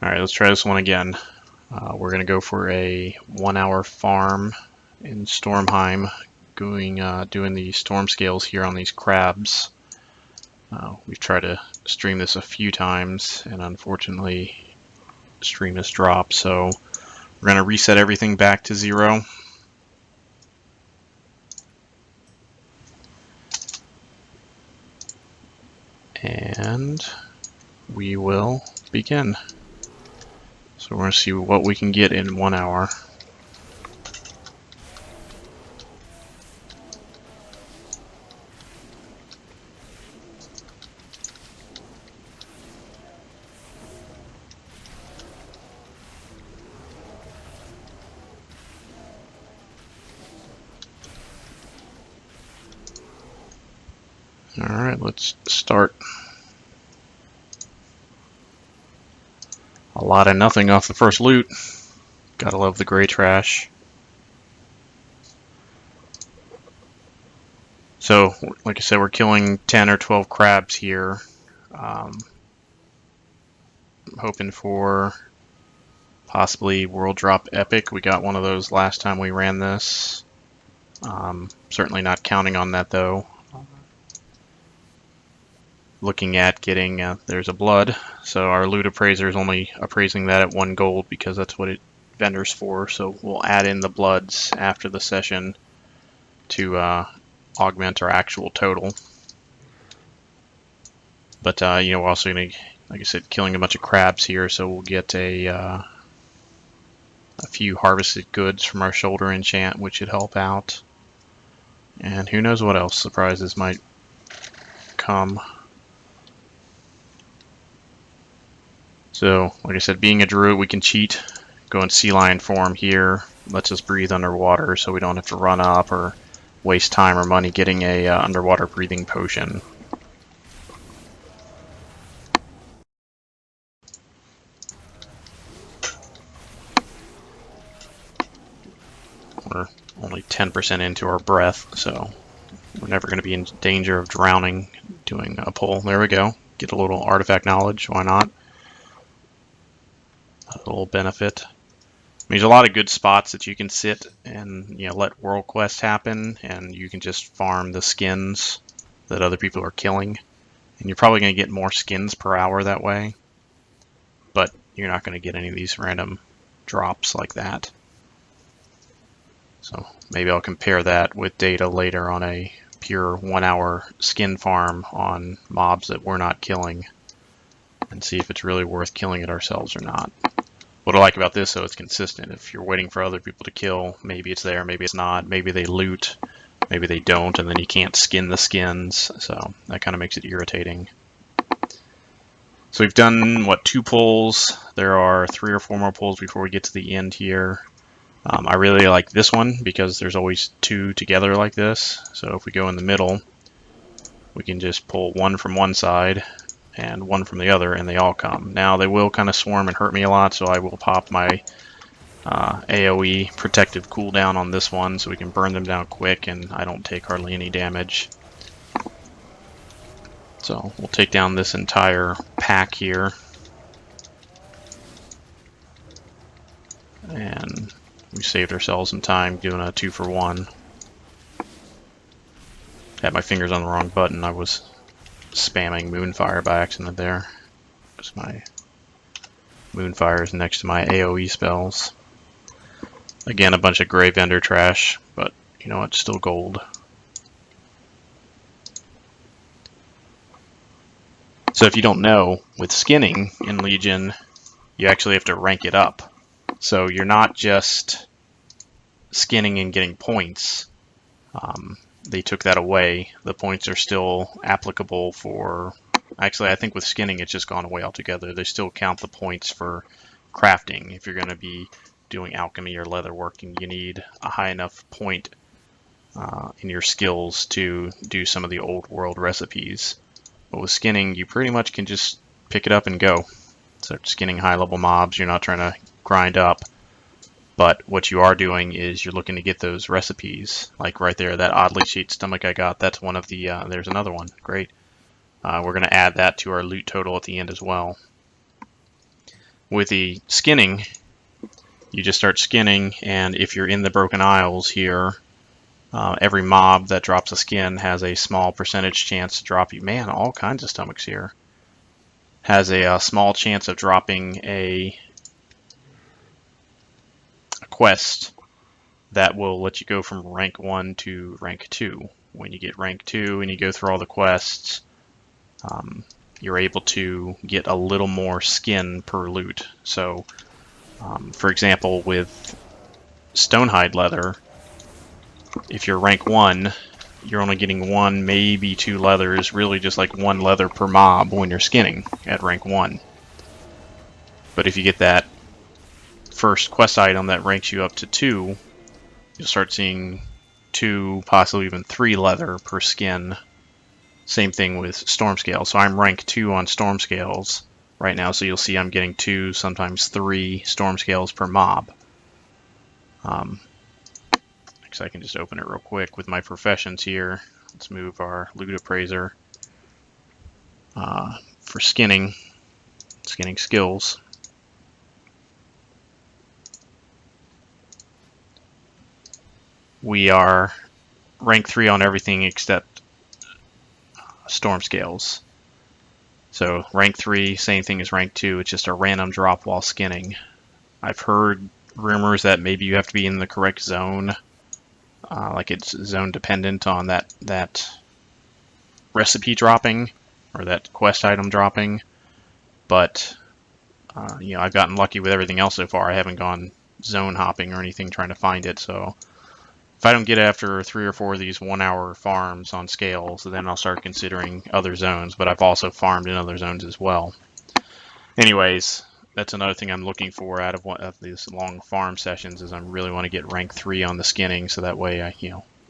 Alright, let's try this one again. We're going to go for a 1 hour farm in Stormheim, doing the Stormscales here on these crabs. We've tried to stream this a few times, and unfortunately, the stream has dropped, so we're going to reset everything back to 0. And we will begin. So we're going to see what we can get in 1 hour. Alright, let's start. A lot of nothing off the first loot. Gotta love the gray trash. So, like I said, we're killing 10 or 12 crabs here. I'm hoping for possibly World Drop Epic. We got one of those last time we ran this. Certainly not counting on that though. Looking at getting, there's a blood, so our LootAppraiser is only appraising that at 1 gold because that's what it vendors for, so we'll add in the bloods after the session to augment our actual total. But you know, we're also going to, like I said, killing a bunch of crabs here, so we'll get a few harvested goods from our shoulder enchant, which should help out. And who knows what else surprises might come. So, like I said, being a druid, we can cheat. Go in sea lion form here. Lets us breathe underwater so we don't have to run up or waste time or money getting a underwater breathing potion. We're only 10% into our breath, so we're never going to be in danger of drowning doing a pull. There we go. Get a little artifact knowledge. Why not? A little benefit. There's a lot of good spots that you can sit and, you know, let world quests happen, and you can just farm the skins that other people are killing, and you're probably going to get more skins per hour that way, but you're not going to get any of these random drops like that. So maybe I'll compare that with data later on a pure 1 hour skin farm on mobs that we're not killing and see if it's really worth killing it ourselves or not. What I like about this, though, it's consistent. If you're waiting for other people to kill, maybe it's there, maybe it's not, maybe they loot, maybe they don't, and then you can't skin the skins, so that kind of makes it irritating. So we've done, what, 2 pulls. There are 3 or 4 more pulls before we get to the end here. I really like this one because there's always 2 together like this, so if we go in the middle, we can just pull 1 from one side and 1 from the other, and they all come. Now, they will kind of swarm and hurt me a lot, so I will pop my AoE protective cooldown on this one so we can burn them down quick and I don't take hardly any damage. So we'll take down this entire pack here. And we saved ourselves some time doing a 2-for-1. Had my fingers on the wrong button. I was spamming Moonfire by accident there. Because my Moonfire is next to my AoE spells. Again, a bunch of gray vendor trash, but you know what, still gold. So if you don't know, with skinning in Legion, you actually have to rank it up. So you're not just skinning and getting points. They took that away. The points are still applicable for... Actually, I think with skinning it's just gone away altogether. They still count the points for crafting. If you're going to be doing alchemy or leatherworking, you need a high enough point in your skills to do some of the old world recipes. But with skinning, you pretty much can just pick it up and go. Start skinning high level mobs. You're not trying to grind up. But what you are doing is you're looking to get those recipes. Like right there, that oddly shaped stomach I got, that's one of the, there's another one. Great. We're going to add that to our loot total at the end as well. With the skinning, you just start skinning, and if you're in the Broken Isles here, every mob that drops a skin has a small percentage chance to drop you. Man, all kinds of stomachs here. Has a small chance of dropping a quest that will let you go from rank 1 to rank 2. When you get rank 2 and you go through all the quests, you're able to get a little more skin per loot. So, for example, with Stonehide leather, if you're rank 1, you're only getting 1, maybe 2 leathers, really just like 1 leather per mob when you're skinning at rank 1. But if you get that first quest item that ranks you up to 2, you'll start seeing 2, possibly even 3 leather per skin. Same thing with Stormscale. So I'm rank 2 on Stormscales right now, so you'll see I'm getting 2, sometimes 3 Stormscales per mob. Next, I can just open it real quick with my professions here. Let's move our LootAppraiser for skinning skills. We are rank 3 on everything except Stormscales. So rank 3, same thing as rank 2, it's just a random drop while skinning. I've heard rumors that maybe you have to be in the correct zone, like it's zone dependent on that recipe dropping or that quest item dropping. But you know, I've gotten lucky with everything else so far. I haven't gone zone hopping or anything trying to find it. So if I don't get after 3 or 4 of these 1-hour farms on Scales, then I'll start considering other zones. But I've also farmed in other zones as well. Anyways, that's another thing I'm looking for out of one of these long farm sessions is I really want to get rank 3 on the skinning, so that way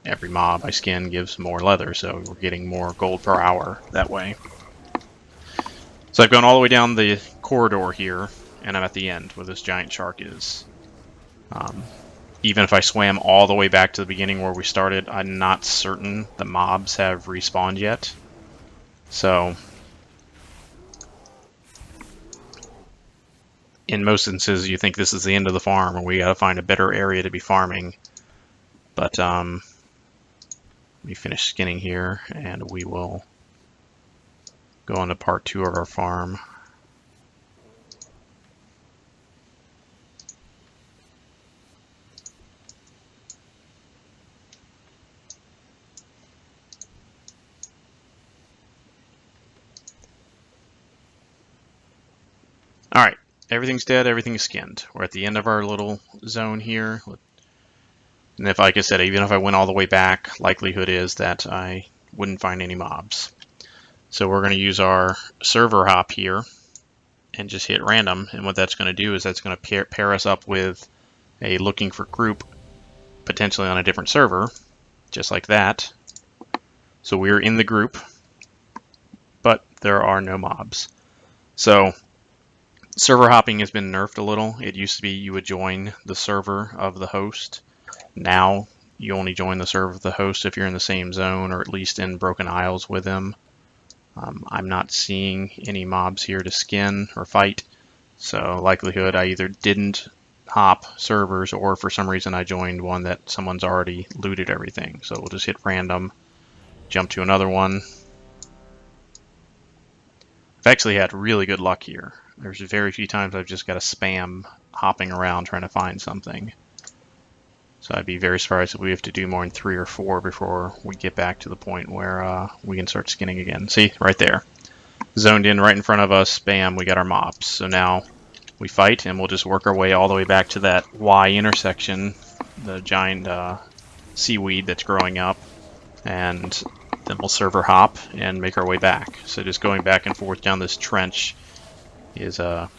every mob I skin gives more leather, so we're getting more gold per hour that way. So I've gone all the way down the corridor here, and I'm at the end where this giant shark is. Even if I swam all the way back to the beginning where we started, I'm not certain the mobs have respawned yet. So in most instances, you think this is the end of the farm, and we gotta find a better area to be farming. But let me finish skinning here, and we will go on to part 2 of our farm. All right. Everything's dead, everything's skinned. We're at the end of our little zone here. And if, like I said, even if I went all the way back, likelihood is that I wouldn't find any mobs. So we're going to use our server hop here and just hit random. And what that's going to do is that's going to pair us up with a looking for group, potentially on a different server, just like that. So we're in the group, but there are no mobs. So server hopping has been nerfed a little. It used to be you would join the server of the host. Now you only join the server of the host if you're in the same zone or at least in Broken Isles with them. I'm not seeing any mobs here to skin or fight, so likelihood I either didn't hop servers or for some reason I joined one that someone's already looted everything. So we'll just hit random, jump to another one. I've actually had really good luck here. There's very few times I've just got to spam hopping around trying to find something. So I'd be very surprised if we have to do more than 3 or 4 before we get back to the point where we can start skinning again. See, right there. Zoned in right in front of us, bam, we got our mobs. So now we fight and we'll just work our way all the way back to that Y intersection, the giant seaweed that's growing up. And then we'll server hop and make our way back. So just going back and forth down this trench is a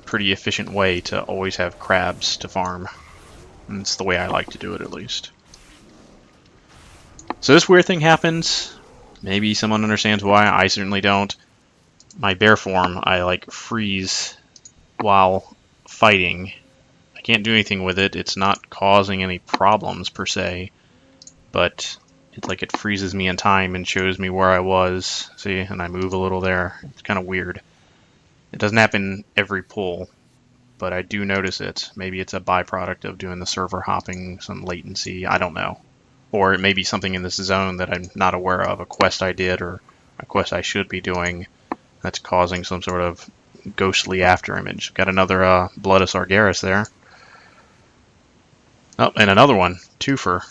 pretty efficient way to always have crabs to farm. And it's the way I like to do it, at least. So this weird thing happens. Maybe someone understands why. I certainly don't. My bear form, I like freeze while fighting. I can't do anything with it. It's not causing any problems per se, but it's like it freezes me in time and shows me where I was. See, and I move a little there. It's kind of weird. It doesn't happen every pull, but I do notice it. Maybe it's a byproduct of doing the server hopping, some latency, I don't know. Or it may be something in this zone that I'm not aware of, a quest I did or a quest I should be doing that's causing some sort of ghostly afterimage. Got another Blood of Sargeras there. Oh, and another one. Twofer.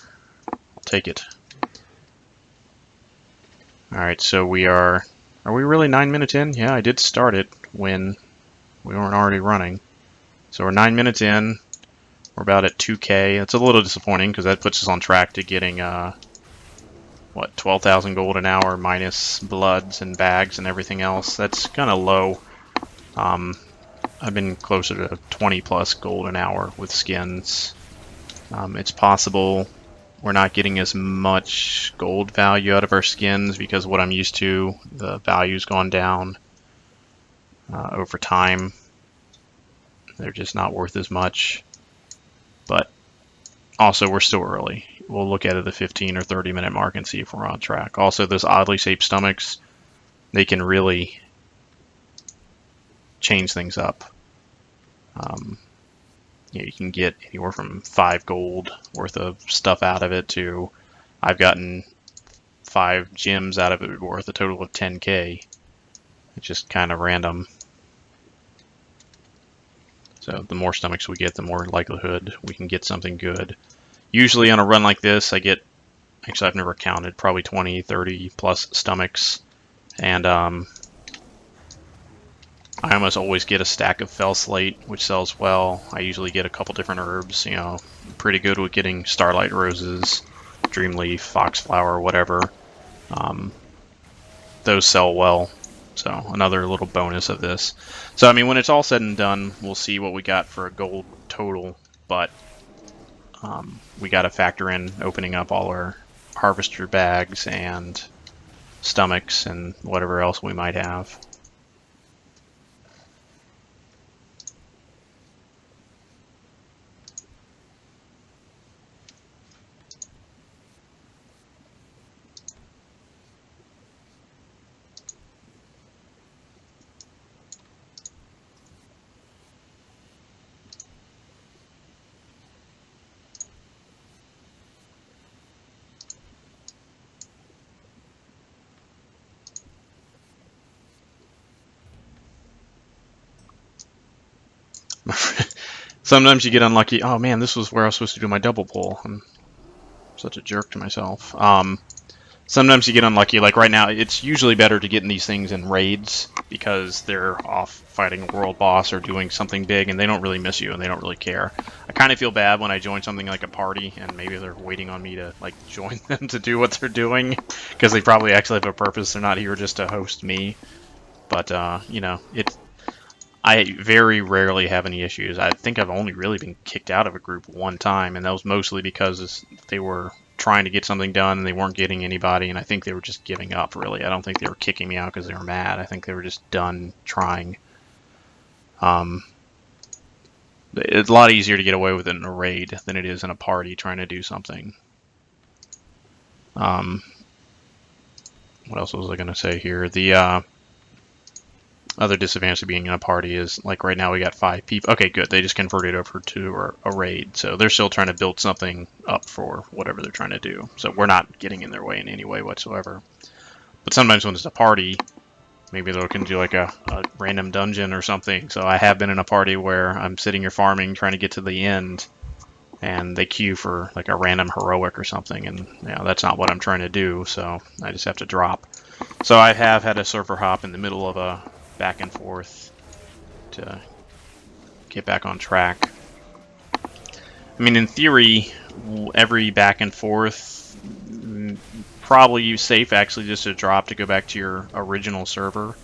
I'll take it. Alright, so we are we really 9 minutes in? Yeah, I did start it when we weren't already running. So we're 9 minutes in. We're about at 2k. It's a little disappointing because that puts us on track to getting, what, 12,000 gold an hour minus bloods and bags and everything else. That's kind of low. I've been closer to 20 plus gold an hour with skins. It's possible we're not getting as much gold value out of our skins because what I'm used to, the value's gone down over time. They're just not worth as much. But also, we're still early. We'll look at it at the 15 or 30 minute mark and see if we're on track. Also, those oddly shaped stomachs, they can really change things up. You can get anywhere from 5 gold worth of stuff out of it to I've gotten 5 gems out of it worth a total of 10k. It's just kind of random. So the more stomachs we get, the more likelihood we can get something good. Usually on a run like this, I get, actually I've never counted, probably 20, 30 plus stomachs. And I almost always get a stack of fell slate, which sells well. I usually get a couple different herbs, you know, pretty good with getting starlight roses, dreamleaf, foxflower, whatever. Those sell well. So another little bonus of this. So I mean, when it's all said and done, we'll see what we got for a gold total, but we got to factor in opening up all our harvester bags and stomachs and whatever else we might have. Sometimes you get unlucky. Oh man, this was where I was supposed to do my double pull. I'm such a jerk to myself. Sometimes you get unlucky. Like right now, it's usually better to get in these things in raids because they're off fighting a world boss or doing something big and they don't really miss you and they don't really care. I kind of feel bad when I join something like a party and maybe they're waiting on me to like join them to do what they're doing because they probably actually have a purpose. They're not here just to host me. But, you know, I very rarely have any issues. I think I've only really been kicked out of a group one time, and that was mostly because they were trying to get something done and they weren't getting anybody, and I think they were just giving up, really. I don't think they were kicking me out because they were mad. I think they were just done trying. It's a lot easier to get away with it in a raid than it is in a party trying to do something. What else was I going to say here? The other disadvantage of being in a party is, like right now we got 5 people. Okay, good. They just converted over to a raid. So they're still trying to build something up for whatever they're trying to do. So we're not getting in their way in any way whatsoever. But sometimes when it's a party, maybe they can do like a random dungeon or something. So I have been in a party where I'm sitting here farming, trying to get to the end, and they queue for like a random heroic or something. And you know, that's not what I'm trying to do. So I just have to drop. So I have had a server hop in the middle of a back and forth to get back on track. I mean, in theory, every back and forth, probably safe actually just to drop to go back to your original server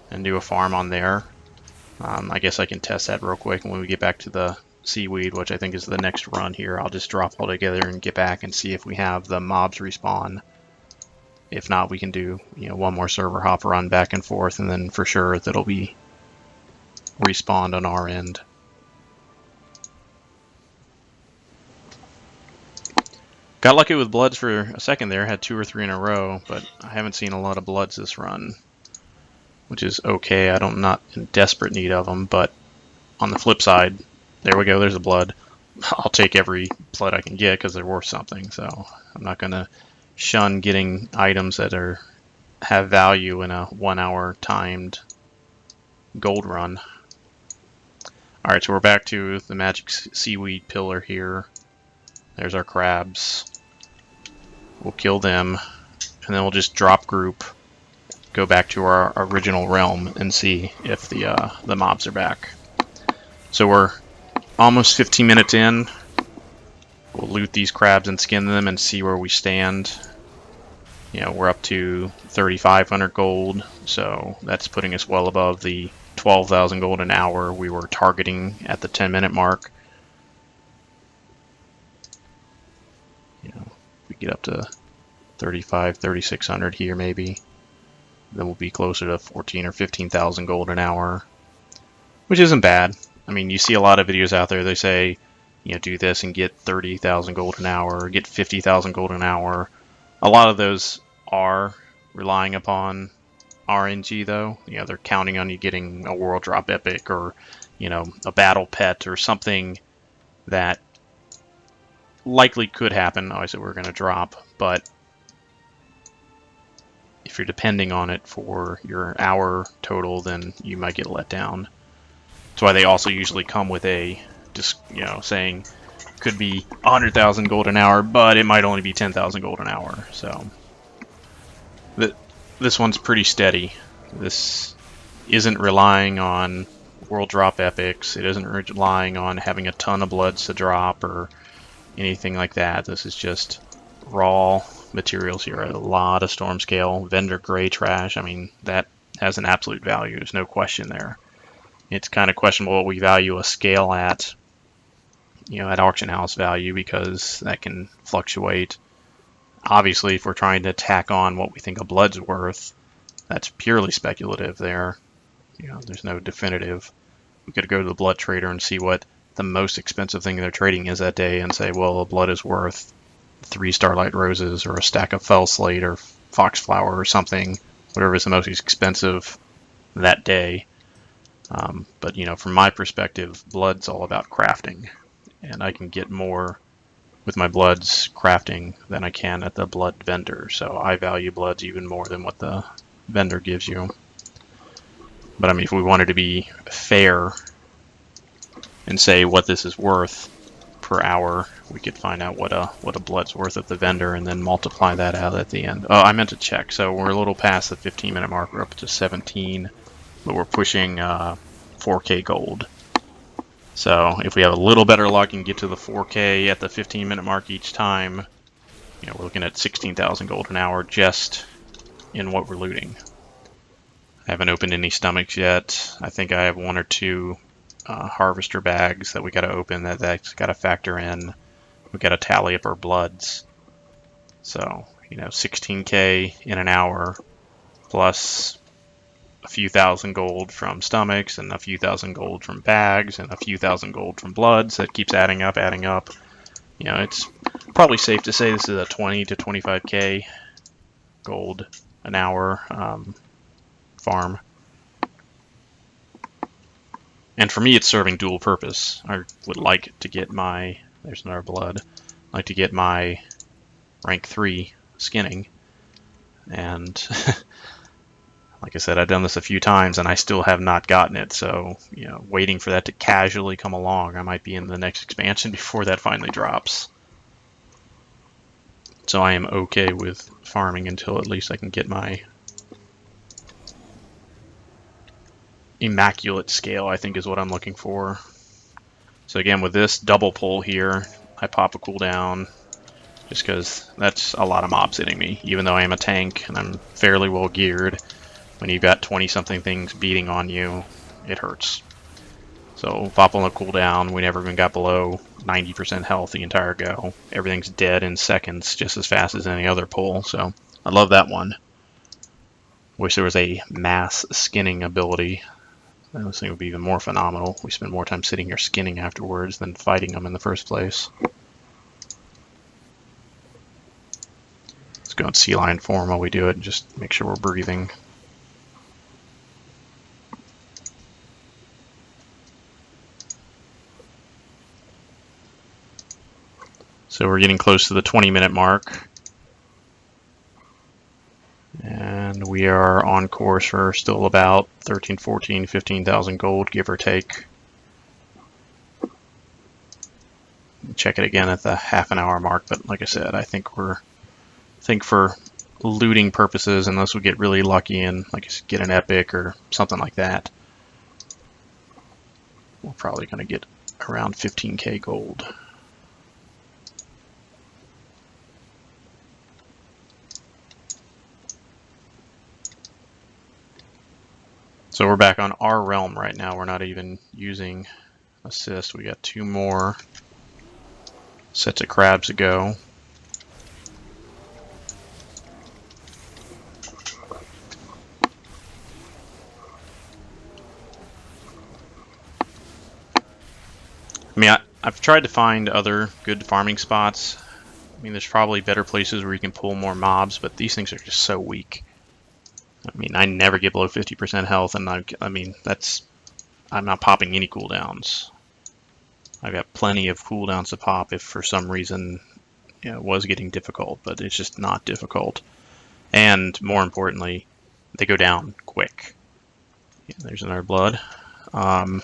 and do a farm on there. I guess I can test that real quick when we get back to the seaweed, which I think is the next run here. I'll just drop all together and get back and see if we have the mobs respawn. If not, we can do, you know, one more server hop run back and forth, and then for sure that'll be respawned on our end. Got lucky with bloods for a second there, had 2 or 3 in a row, but I haven't seen a lot of bloods this run, which is okay. I'm not in desperate need of them, but on the flip side, there we go, there's a blood. I'll take every blood I can get because they're worth something, so I'm not going to shun getting items that have value in a 1 hour timed gold run. Alright, so we're back to the magic seaweed pillar here. There's our crabs. We'll kill them, and then we'll just drop group, go back to our original realm, and see if the mobs are back. So we're almost 15 minutes in. We'll loot these crabs and skin them and see where we stand. You know, we're up to 3,500 gold, so that's putting us well above the 12,000 gold an hour we were targeting at the 10-minute mark. You know, we get up to 3,600 here maybe, then we'll be closer to 14 or 15,000 gold an hour, which isn't bad. I mean, you see a lot of videos out there, they say, you know, do this and get 30,000 gold an hour, or get 50,000 gold an hour. A lot of those are relying upon RNG though. You know, they're counting on you getting a world drop epic or, you know, a battle pet or something that likely could happen. Obviously we're going to drop, but if you're depending on it for your hour total, then you might get let down. That's why they also usually come with a, just, you know, saying could be 100,000 gold an hour, but it might only be 10,000 gold an hour. So this one's pretty steady. This isn't relying on world drop epics. It isn't relying on having a ton of bloods to drop or anything like that. This is just raw materials here. A lot of Stormscale, vendor gray trash. I mean, that has an absolute value. There's no question there. It's kind of questionable what we value a scale at, you know, at auction house value, because that can fluctuate. Obviously, if we're trying to tack on what we think a blood's worth, that's purely speculative there. You know, there's no definitive. We could go to the blood trader and see what the most expensive thing they're trading is that day and say, well, a blood is worth 3 starlight roses or a stack of fell slate or foxflower or something, whatever is the most expensive that day. But, you know, from my perspective, blood's all about crafting, and I can get more with my bloods crafting than I can at the blood vendor. So I value bloods even more than what the vendor gives you. But I mean, if we wanted to be fair and say what this is worth per hour, we could find out what a blood's worth at the vendor and then multiply that out at the end. Oh, I meant to check. So we're a little past the 15-minute mark. We're up to 17, but we're pushing 4k gold. So if we have a little better luck and get to the 4k at the 15-minute mark each time, you know, we're looking at 16,000 gold an hour just in what we're looting. I haven't opened any stomachs yet. I think I have 1 or 2 harvester bags that we got to open. That's got to factor in. We got to tally up our bloods. So, you know, 16k in an hour plus a few thousand gold from stomachs and a few thousand gold from bags and a few thousand gold from bloods. That keeps adding up. You know, it's probably safe to say this is a 20 to 25k gold an hour farm. And for me, it's serving dual purpose. I would like to get my, there's another blood, I'd like to get my rank 3 skinning. And like I said, I've done this a few times and I still have not gotten it. So, you know, waiting for that to casually come along. I might be in the next expansion before that finally drops. So I am okay with farming until at least I can get my immaculate scale, I think is what I'm looking for. So again, with this double pull here, I pop a cooldown just because that's a lot of mobs hitting me. Even though I am a tank and I'm fairly well geared, when you've got 20-something things beating on you, it hurts. So pop on a cooldown. We never even got below 90% health the entire go. Everything's dead in seconds just as fast as any other pull. So I love that one. Wish there was a mass skinning ability. This thing would be even more phenomenal. We spend more time sitting here skinning afterwards than fighting them in the first place. Let's go in sea lion form while we do it and just make sure we're breathing. So we're getting close to the 20-minute mark. And we are on course for still about 13, 14, 15,000 gold, give or take. Check it again at the half an hour mark, but like I said, I think for looting purposes, unless we get really lucky and like I said, get an epic or something like that, we're probably going to get around 15k gold. So we're back on our realm right now. We're not even using assist. We got 2 more sets of crabs to go. I mean, I've tried to find other good farming spots. I mean, there's probably better places where you can pull more mobs, but these things are just so weak. I mean, I never get below 50% health, and I mean, I'm not popping any cooldowns. I've got plenty of cooldowns to pop if for some reason it was getting difficult, but it's just not difficult. And more importantly, they go down quick. Yeah, there's another blood. There's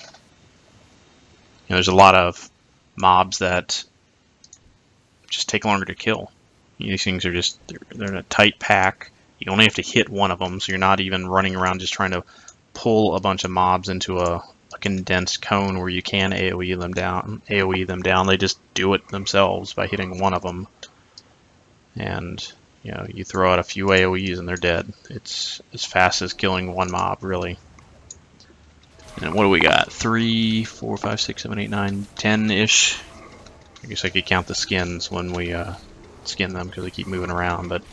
a lot of mobs that just take longer to kill. These things are just, they're in a tight pack. You only have to hit one of them, so you're not even running around just trying to pull a bunch of mobs into a condensed cone where you can AoE them down. They just do it themselves by hitting one of them. And you throw out a few AoEs and they're dead. It's as fast as killing one mob, really. And what do we got? 3, 4, 5, 6, 7, 8, 9, 10-ish. I guess I could count the skins when we skin them because they keep moving around, but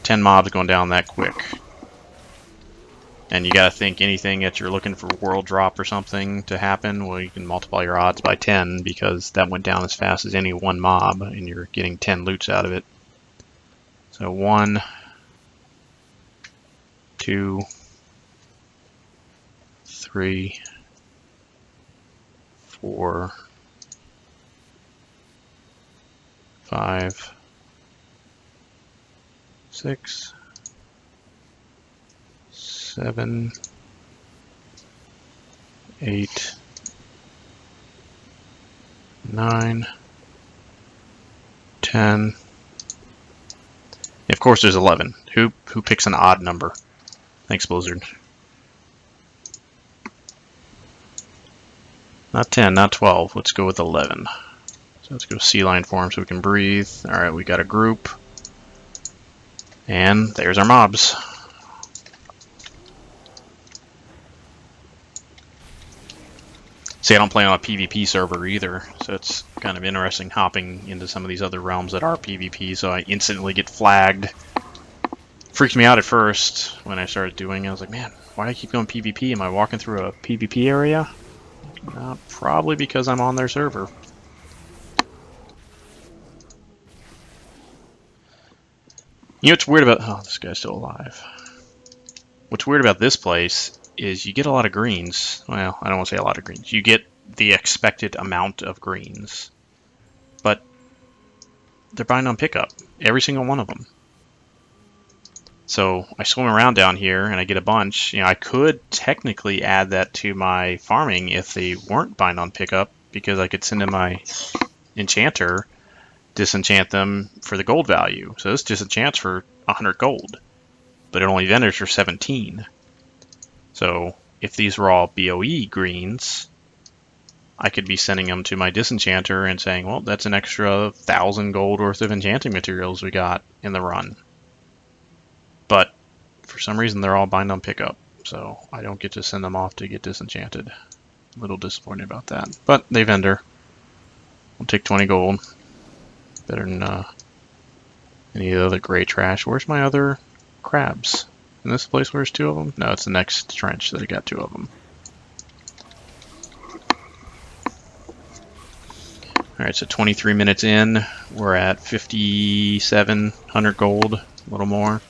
10 mobs going down that quick. And you gotta think anything that you're looking for world drop or something to happen, well, you can multiply your odds by 10 because that went down as fast as any one mob and you're getting 10 loots out of it. So 1, 2, 3, 4, 5, 6, 7, 8, 9, 10. Of course, there's 11. Who picks an odd number? Thanks, Blizzard. Not 10, not 12. Let's go with 11. So let's go sea lion form so we can breathe. All right, we got a group. And there's our mobs. See, I don't play on a PvP server either, so it's kind of interesting hopping into some of these other realms that are PvP, so I instantly get flagged. Freaked me out at first when I started doing it. I was like, man, why do I keep going PvP? Am I walking through a PvP area? Probably because I'm on their server. You know what's weird about... Oh, this guy's still alive. What's weird about this place is you get a lot of greens. Well, I don't want to say a lot of greens. You get the expected amount of greens. But they're buying on pickup. Every single one of them. So I swim around down here and I get a bunch. I could technically add that to my farming if they weren't bind on pickup, because I could send in my enchanter, disenchant them for the gold value. So this disenchants for 100 gold, but it only vendors for 17. So if these were all BOE greens, I could be sending them to my disenchanter and saying, well, that's an extra 1,000 gold worth of enchanting materials we got in the run. But for some reason, they're all bind on pickup, so I don't get to send them off to get disenchanted. A little disappointed about that, but they vendor. We'll take 20 gold. Better than any of the other gray trash. Where's my other crabs? In this place where there's 2 of them? No, it's the next trench that I got 2 of them. Alright, so 23 minutes in. We're at 5,700 gold. A little more.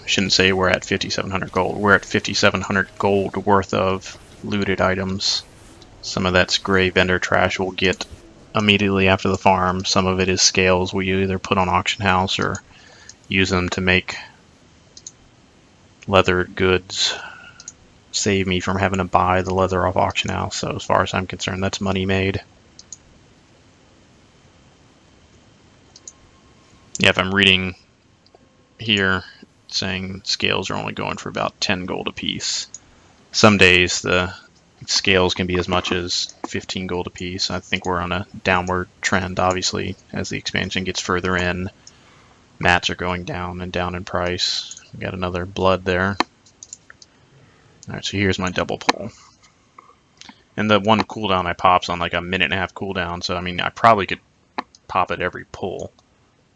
I shouldn't say we're at 5,700 gold. We're at 5,700 gold worth of looted items. Some of that's gray vendor trash we'll get immediately after the farm. Some of it is scales we either put on auction house or use them to make leather goods. Save me from having to buy the leather off auction house. So as far as I'm concerned, that's money made. Yeah, if I'm reading here saying scales are only going for about 10 gold a piece. Some days the scales can be as much as 15 gold a piece. I think we're on a downward trend, obviously, as the expansion gets further in. Mats are going down and down in price. We got another blood there. Alright, so here's my double pull. And the one cooldown I pop's on like a 1.5-minute cooldown, so I mean, I probably could pop it every pull,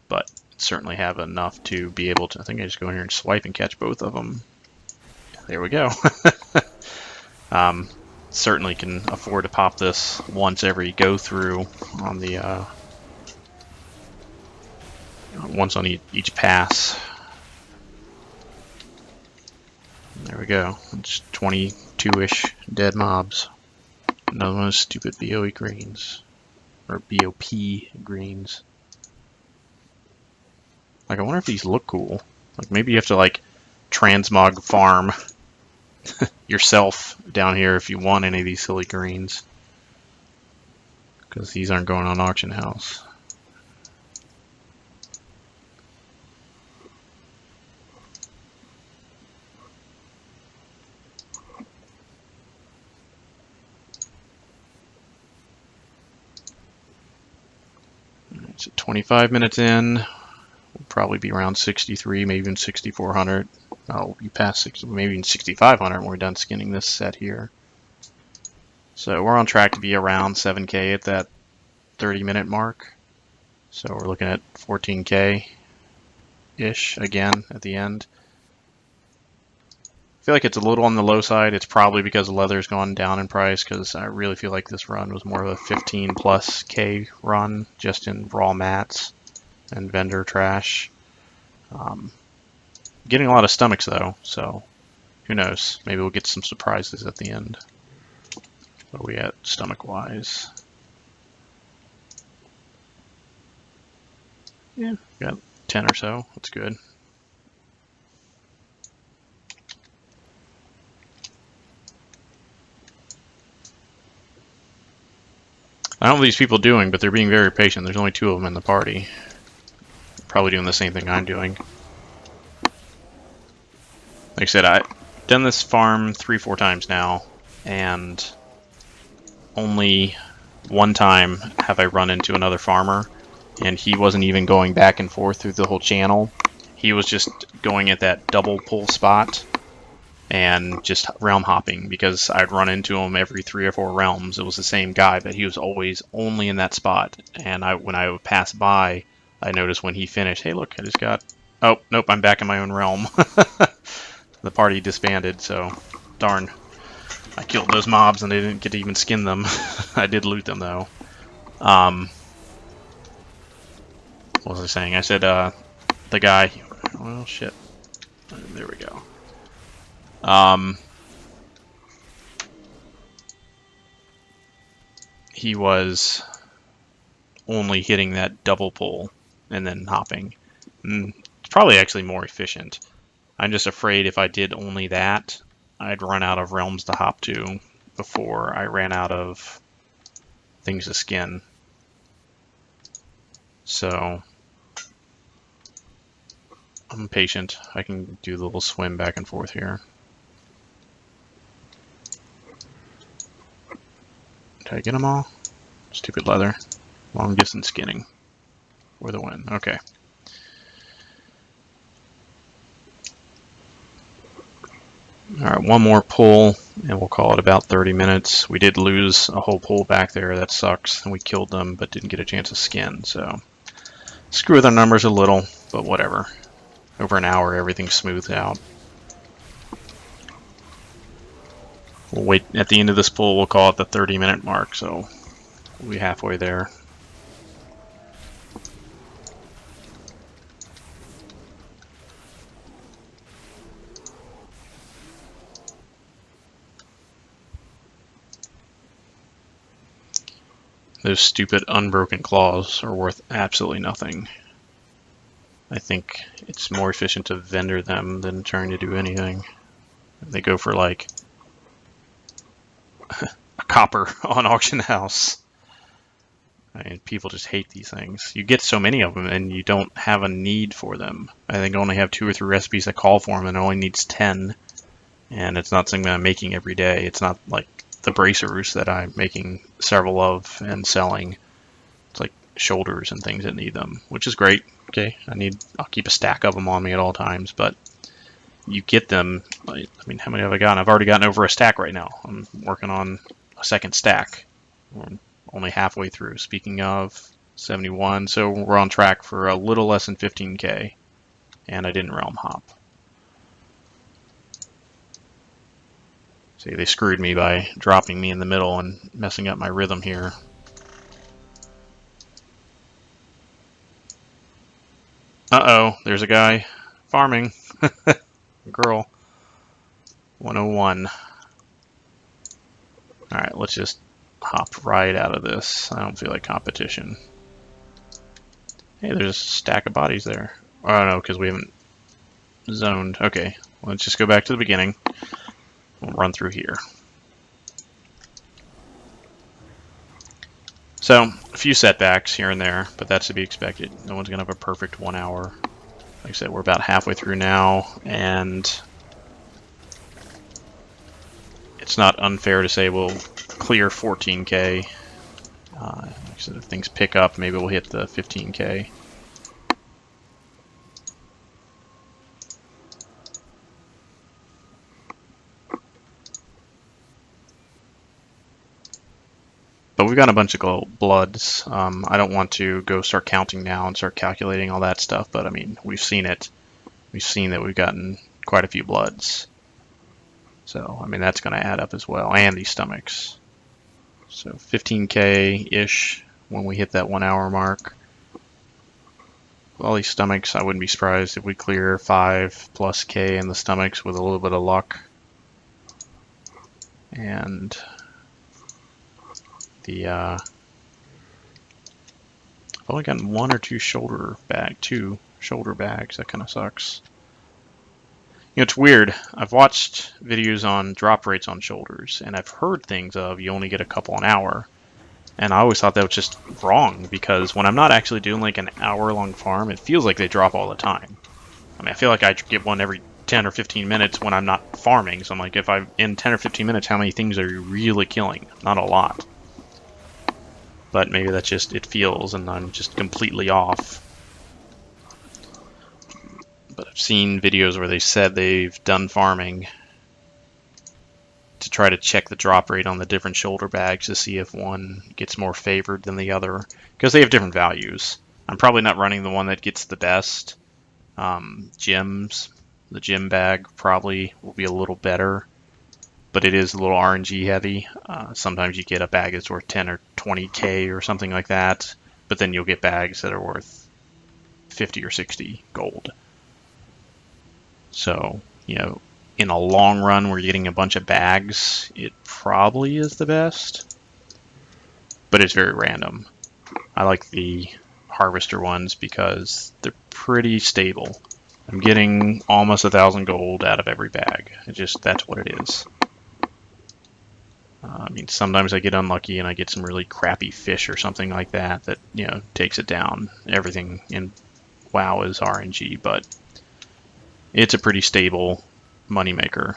but certainly have enough to be able to. I think I just go in here and swipe and catch both of them. There we go. Certainly can afford to pop this once every go through on the once on each pass. There we go. It's 22-ish dead mobs. Another one of stupid BOE greens. Or BOP greens. Like, I wonder if these look cool. Like, maybe you have to, like, transmog farm yourself down here if you want any of these silly greens. Because these aren't going on auction house. So 25 minutes in, we'll probably be around 63, maybe even 6,400. We'll be past 60, maybe even 6,500 when we're done skinning this set here. So we're on track to be around 7k at that 30-minute mark. So we're looking at 14k-ish again at the end. I feel like it's a little on the low side. It's probably because the leather's gone down in price, because I really feel like this run was more of a 15+ K run just in raw mats and vendor trash. Getting a lot of stomachs though, so who knows? Maybe we'll get some surprises at the end. What are we at stomach wise? Yeah, got 10 or so. That's good. I don't know what these people are doing, but they're being very patient. There's only 2 of them in the party. Probably doing the same thing I'm doing. Like I said, I've done this farm 3-4 times now, and only one time have I run into another farmer, and he wasn't even going back and forth through the whole channel. He was just going at that double pull spot and just realm hopping, because I'd run into him every 3 or 4 realms. It was the same guy, but he was always only in that spot. And when I would pass by, I noticed when he finished, hey look, I just got, oh nope, I'm back in my own realm. The party disbanded, so darn. I killed those mobs and they didn't get to even skin them. I did loot them though. What was I saying? I said the guy, well shit, there we go. He was only hitting that double pull and then hopping. It's probably actually more efficient. I'm just afraid if I did only that, I'd run out of realms to hop to before I ran out of things to skin. So I'm patient. I can do the little swim back and forth here. Did I get them all? Stupid leather. Long distance skinning. For the win. Okay. Alright, one more pull, and we'll call it about 30 minutes. We did lose a whole pull back there. That sucks. And we killed them, but didn't get a chance to skin. So, screw with our numbers a little, but whatever. Over an hour, everything's smoothed out. We'll wait at the end of this pull. We'll call it the 30-minute mark, so we'll be halfway there. those stupid unbroken claws are worth absolutely nothing. I think it's more efficient to vendor them than trying to do anything. They go for like a copper on auction house. I mean, people just hate these things. You get so many of them and you don't have a need for them. I think I only have 2 or 3 recipes that call for them and it only needs 10. And it's not something that I'm making every day. It's not like the bracers that I'm making several of and selling. It's like shoulders and things that need them, which is great. Okay, I'll keep a stack of them on me at all times, but you get them. I mean, how many have I gotten? I've already gotten over a stack right now. I'm working on a second stack. We're only halfway through. Speaking of 71, so we're on track for a little less than 15k, and I didn't realm hop. See, they screwed me by dropping me in the middle and messing up my rhythm here. Uh-oh, there's a guy farming. Girl. 101. Alright, let's just hop right out of this. I don't feel like competition. Hey, there's a stack of bodies there. Oh no, because we haven't zoned. Okay, let's just go back to the beginning. We'll run through here. So, a few setbacks here and there, but that's to be expected. No one's going to have a perfect 1 hour. Like I said, we're about halfway through now, and it's not unfair to say we'll clear 14k. Like I said, if things pick up, maybe we'll hit the 15k. But we've got a bunch of bloods. I don't want to go start counting now and start calculating all that stuff, but I mean, we've seen it. We've seen that we've gotten quite a few bloods. So, I mean, that's going to add up as well, and these stomachs. So 15k-ish when we hit that 1 hour mark. With all these stomachs, I wouldn't be surprised if we clear 5+ k in the stomachs with a little bit of luck. And I've only gotten 1 or 2 shoulder bags. That kind of sucks. You know, it's weird. I've watched videos on drop rates on shoulders, and I've heard things of you only get a couple an hour. And I always thought that was just wrong, because when I'm not actually doing like an hour-long farm, it feels like they drop all the time. I mean, I feel like I get one every 10 or 15 minutes when I'm not farming. So I'm like, if I'm in 10 or 15 minutes, how many things are you really killing? Not a lot. But maybe that's just, it feels, and I'm just completely off. But I've seen videos where they said they've done farming to try to check the drop rate on the different shoulder bags to see if one gets more favored than the other, because they have different values. I'm probably not running the one that gets the best gems. The gem bag probably will be a little better, but it is a little RNG heavy. Sometimes you get a bag that's worth 10 or 20k or something like that, but then you'll get bags that are worth 50 or 60 gold. So, you know, in a long run where you're getting a bunch of bags, it probably is the best, but it's very random. I like the harvester ones because they're pretty stable. I'm getting almost 1,000 gold out of every bag. That's what it is. I mean, sometimes I get unlucky and I get some really crappy fish or something like that that, you know, takes it down. Everything in WoW is RNG, but it's a pretty stable moneymaker.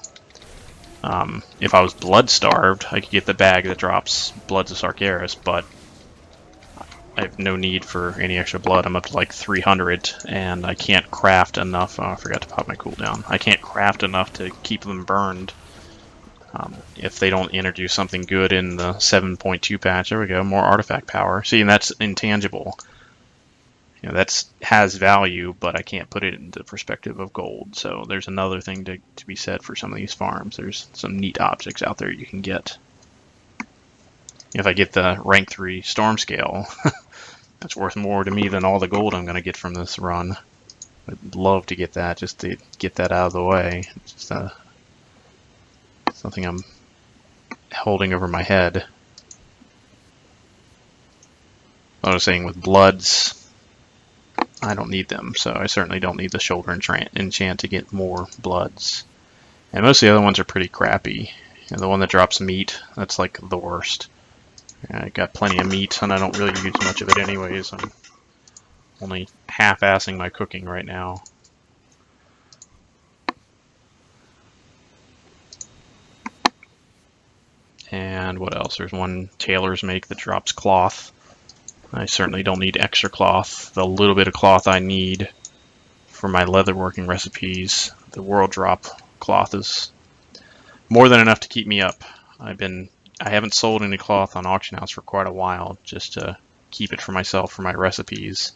If I was blood starved, I could get the bag that drops Bloods of Sargeras, but I have no need for any extra blood. I'm up to like 300, and I can't craft enough. Oh, I forgot to pop my cooldown. I can't craft enough to keep them burned. If they don't introduce something good in the 7.2 patch, there we go, more artifact power. See, and that's intangible. You know, that has value, but I can't put it into the perspective of gold. So there's another thing to be said for some of these farms. There's some neat objects out there you can get. If I get the rank 3 Stormscale, that's worth more to me than all the gold I'm going to get from this run. I'd love to get that, just to get that out of the way. It's just something I'm holding over my head. I was saying with bloods, I don't need them, so I certainly don't need the shoulder enchant to get more bloods. And most of the other ones are pretty crappy. And the one that drops meat, that's like the worst. I got plenty of meat, and I don't really use much of it anyways. I'm only half-assing my cooking right now. And what else? There's one tailor's make that drops cloth. I certainly don't need extra cloth. The little bit of cloth I need for my leatherworking recipes, the world drop cloth is more than enough to keep me up. I haven't sold any cloth on auction house for quite a while, just to keep it for myself for my recipes.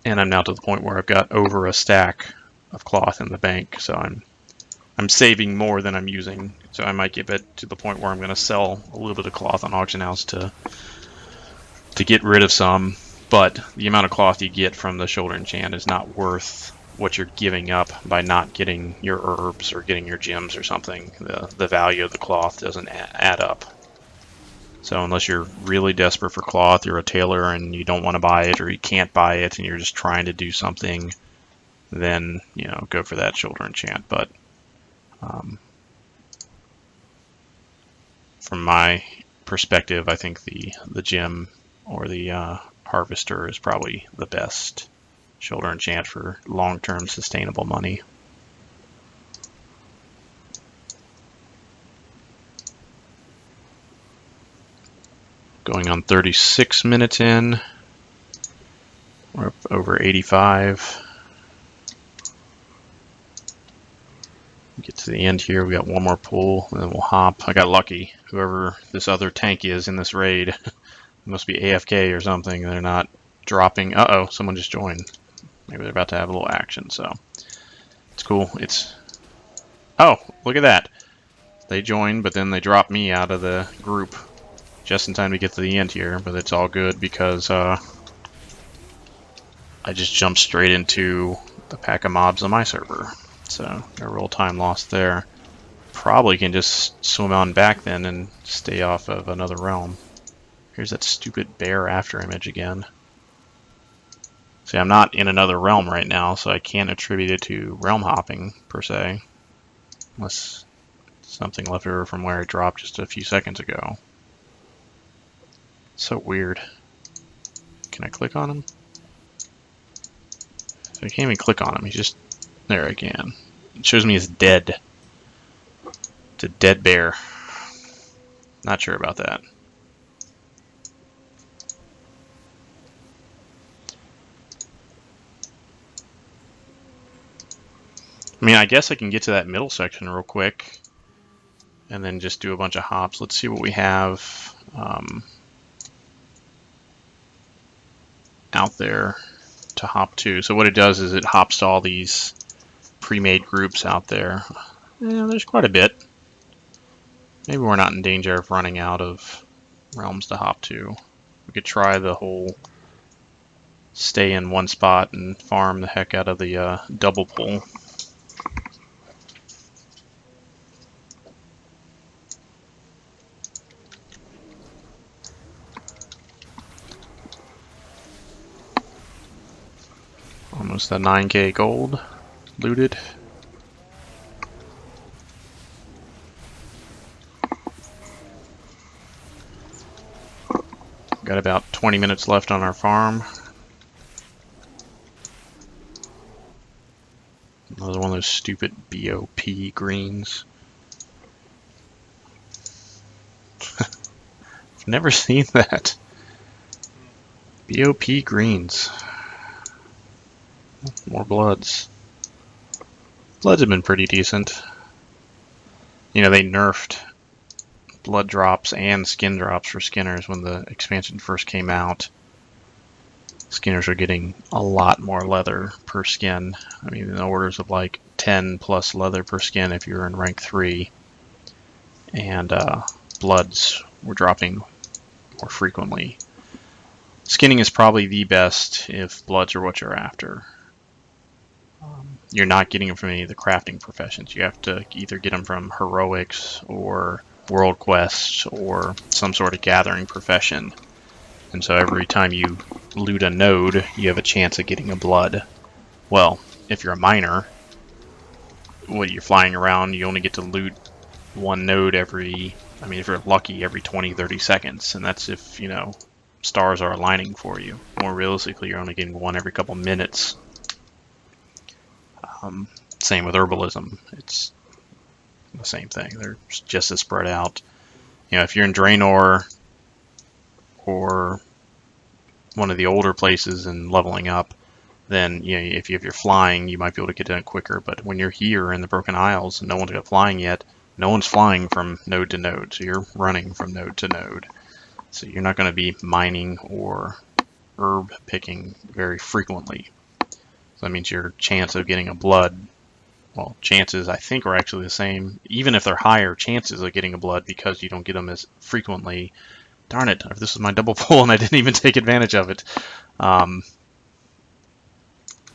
And I'm now to the point where I've got over a stack of cloth in the bank, so I'm saving more than I'm using. So I might get to the point where I'm going to sell a little bit of cloth on auction house to get rid of some. But the amount of cloth you get from the shoulder enchant is not worth what you're giving up by not getting your herbs or getting your gems or something. The value of the cloth doesn't add up. So unless you're really desperate for cloth, you're a tailor and you don't want to buy it, or you can't buy it and you're just trying to do something, then, you know, go for that shoulder enchant. But from my perspective, I think the gem or the harvester is probably the best shoulder enchant for long-term sustainable money. Going on 36 minutes in. We're up over 85. Get to the end here. We got one more pull, and then we'll hop. I got lucky. Whoever this other tank is in this raid must be AFK or something. They're not dropping. Uh-oh, someone just joined. Maybe they're about to have a little action, so it's cool. Oh, look at that. They joined, but then they dropped me out of the group just in time to get to the end here, but it's all good because I just jumped straight into the pack of mobs on my server. So no real time lost there. Probably can just swim on back then and stay off of another realm. Here's that stupid bear after image again. See, I'm not in another realm right now, so I can't attribute it to realm hopping, per se. Unless something left over from where it dropped just a few seconds ago. So weird. Can I click on him? So I can't even click on him. He's just... There I can. It shows me as dead. It's a dead bear. Not sure about that. I mean, I guess I can get to that middle section real quick and then just do a bunch of hops. Let's see what we have out there to hop to. So what it does is it hops to all these pre-made groups out there. Yeah, there's quite a bit. Maybe we're not in danger of running out of realms to hop to. We could try the whole stay in one spot and farm the heck out of the double pull. Almost the 9k gold looted. Got about 20 minutes left on our farm. Another one of those stupid BOP greens. I've never seen that. BOP greens. More bloods. Bloods have been pretty decent. You know, they nerfed blood drops and skin drops for skinners when the expansion first came out. Skinners are getting a lot more leather per skin. I mean, in the orders of like 10 plus leather per skin if you're in rank 3. And bloods were dropping more frequently. Skinning is probably the best if bloods are what you're after. You're not getting them from any of the crafting professions. You have to either get them from heroics or world quests or some sort of gathering profession. And so every time you loot a node, you have a chance of getting a blood. Well, if you're a miner, when you're flying around, you only get to loot one node every, I mean, if you're lucky, every 20, 30 seconds. And that's if, you know, stars are aligning for you. More realistically, you're only getting one every couple minutes. Same with herbalism. It's the same thing. They're just as spread out. You know, if you're in Draenor or one of the older places and leveling up, then, you know, if you're flying, you might be able to get in quicker. But when you're here in the Broken Isles and no one's got flying yet, no one's flying from node to node. So you're running from node to node. So you're not going to be mining or herb picking very frequently. So that means your chance of getting a blood, well, chances I think are actually the same. Even if they're higher, chances of getting a blood because you don't get them as frequently. Darn it, if this was my double pull and I didn't even take advantage of it.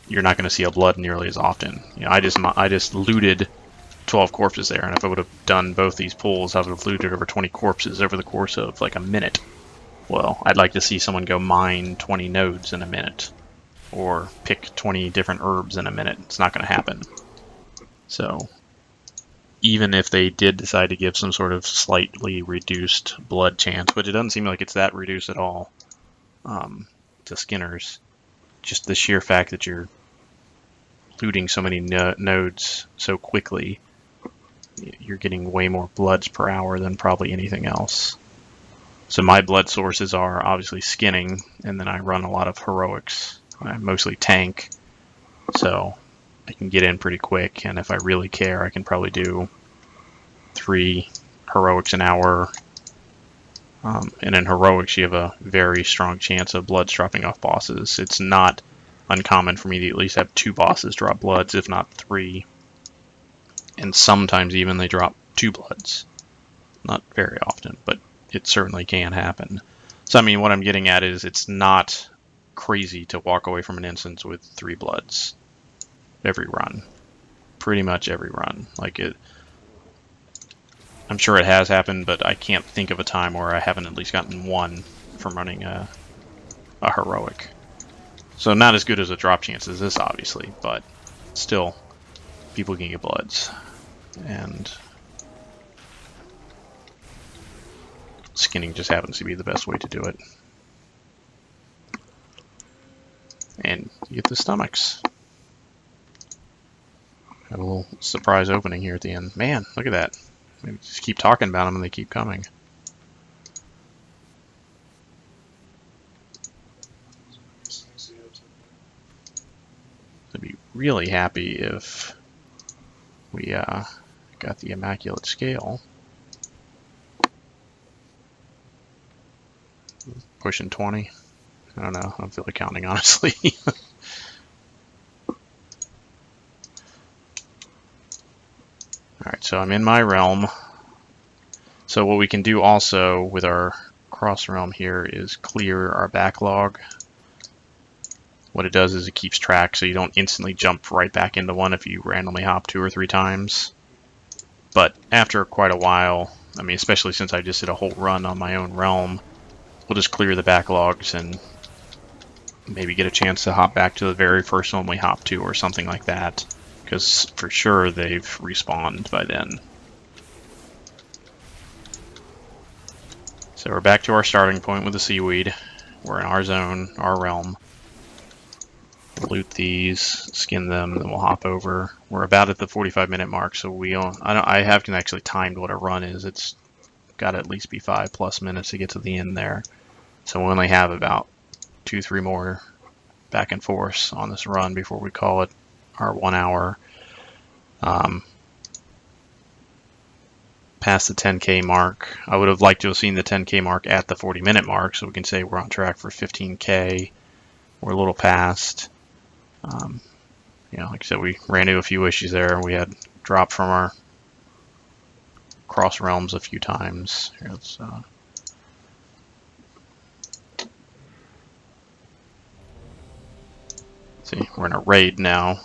You're not going to see a blood nearly as often. You know, I just looted 12 corpses there, and if I would have done both these pulls, I would have looted over 20 corpses over the course of like a minute. Well, I'd like to see someone go mine 20 nodes in a minute, or pick 20 different herbs in a minute. It's not going to happen. So even if they did decide to give some sort of slightly reduced blood chance, which it doesn't seem like it's that reduced at all to skinners, just the sheer fact that you're looting so many nodes so quickly, you're getting way more bloods per hour than probably anything else. So my blood sources are obviously skinning, and then I run a lot of heroics. I mostly tank, so I can get in pretty quick, and if I really care, I can probably do 3 heroics an hour. And in heroics, you have a very strong chance of bloods dropping off bosses. It's not uncommon for me to at least have 2 bosses drop bloods, if not 3. And sometimes even they drop 2 bloods. Not very often, but it certainly can happen. So I mean, what I'm getting at is it's not crazy to walk away from an instance with 3 bloods every run. Pretty much every run. Like it, I'm sure it has happened, but I can't think of a time where I haven't at least gotten 1 from running a heroic. So not as good as a drop chance as this, obviously, but still, people can get bloods. And skinning just happens to be the best way to do it. And you get the stomachs. Have a little surprise opening here at the end. Man, look at that. Maybe just keep talking about them and they keep coming. I'd be really happy if we got the Immaculate Scale. Pushing 20. I don't know. I don't feel like counting, honestly. Alright, so I'm in my realm. So what we can do also with our cross realm here is clear our backlog. What it does is it keeps track so you don't instantly jump right back into one if you randomly hop 2 or 3 times. But after quite a while, I mean, especially since I just did a whole run on my own realm, we'll just clear the backlogs and maybe get a chance to hop back to the very first one we hopped to or something like that. Because for sure they've respawned by then. So we're back to our starting point with the seaweed. We're in our zone, our realm. Loot these, skin them, then we'll hop over. We're about at the 45-minute mark, so I haven't actually timed what a run is. It's got to at least be 5+ minutes to get to the end there. So we only have about 2-3 more back and forth on this run before we call it our 1 hour. Past the 10k mark. I would have liked to have seen the 10k mark at the 40-minute mark, so we can say we're on track for 15k. We're a little past. You know, like I said, we ran into a few issues there. We had dropped from our cross realms a few times. Here, let's see, we're in a raid now,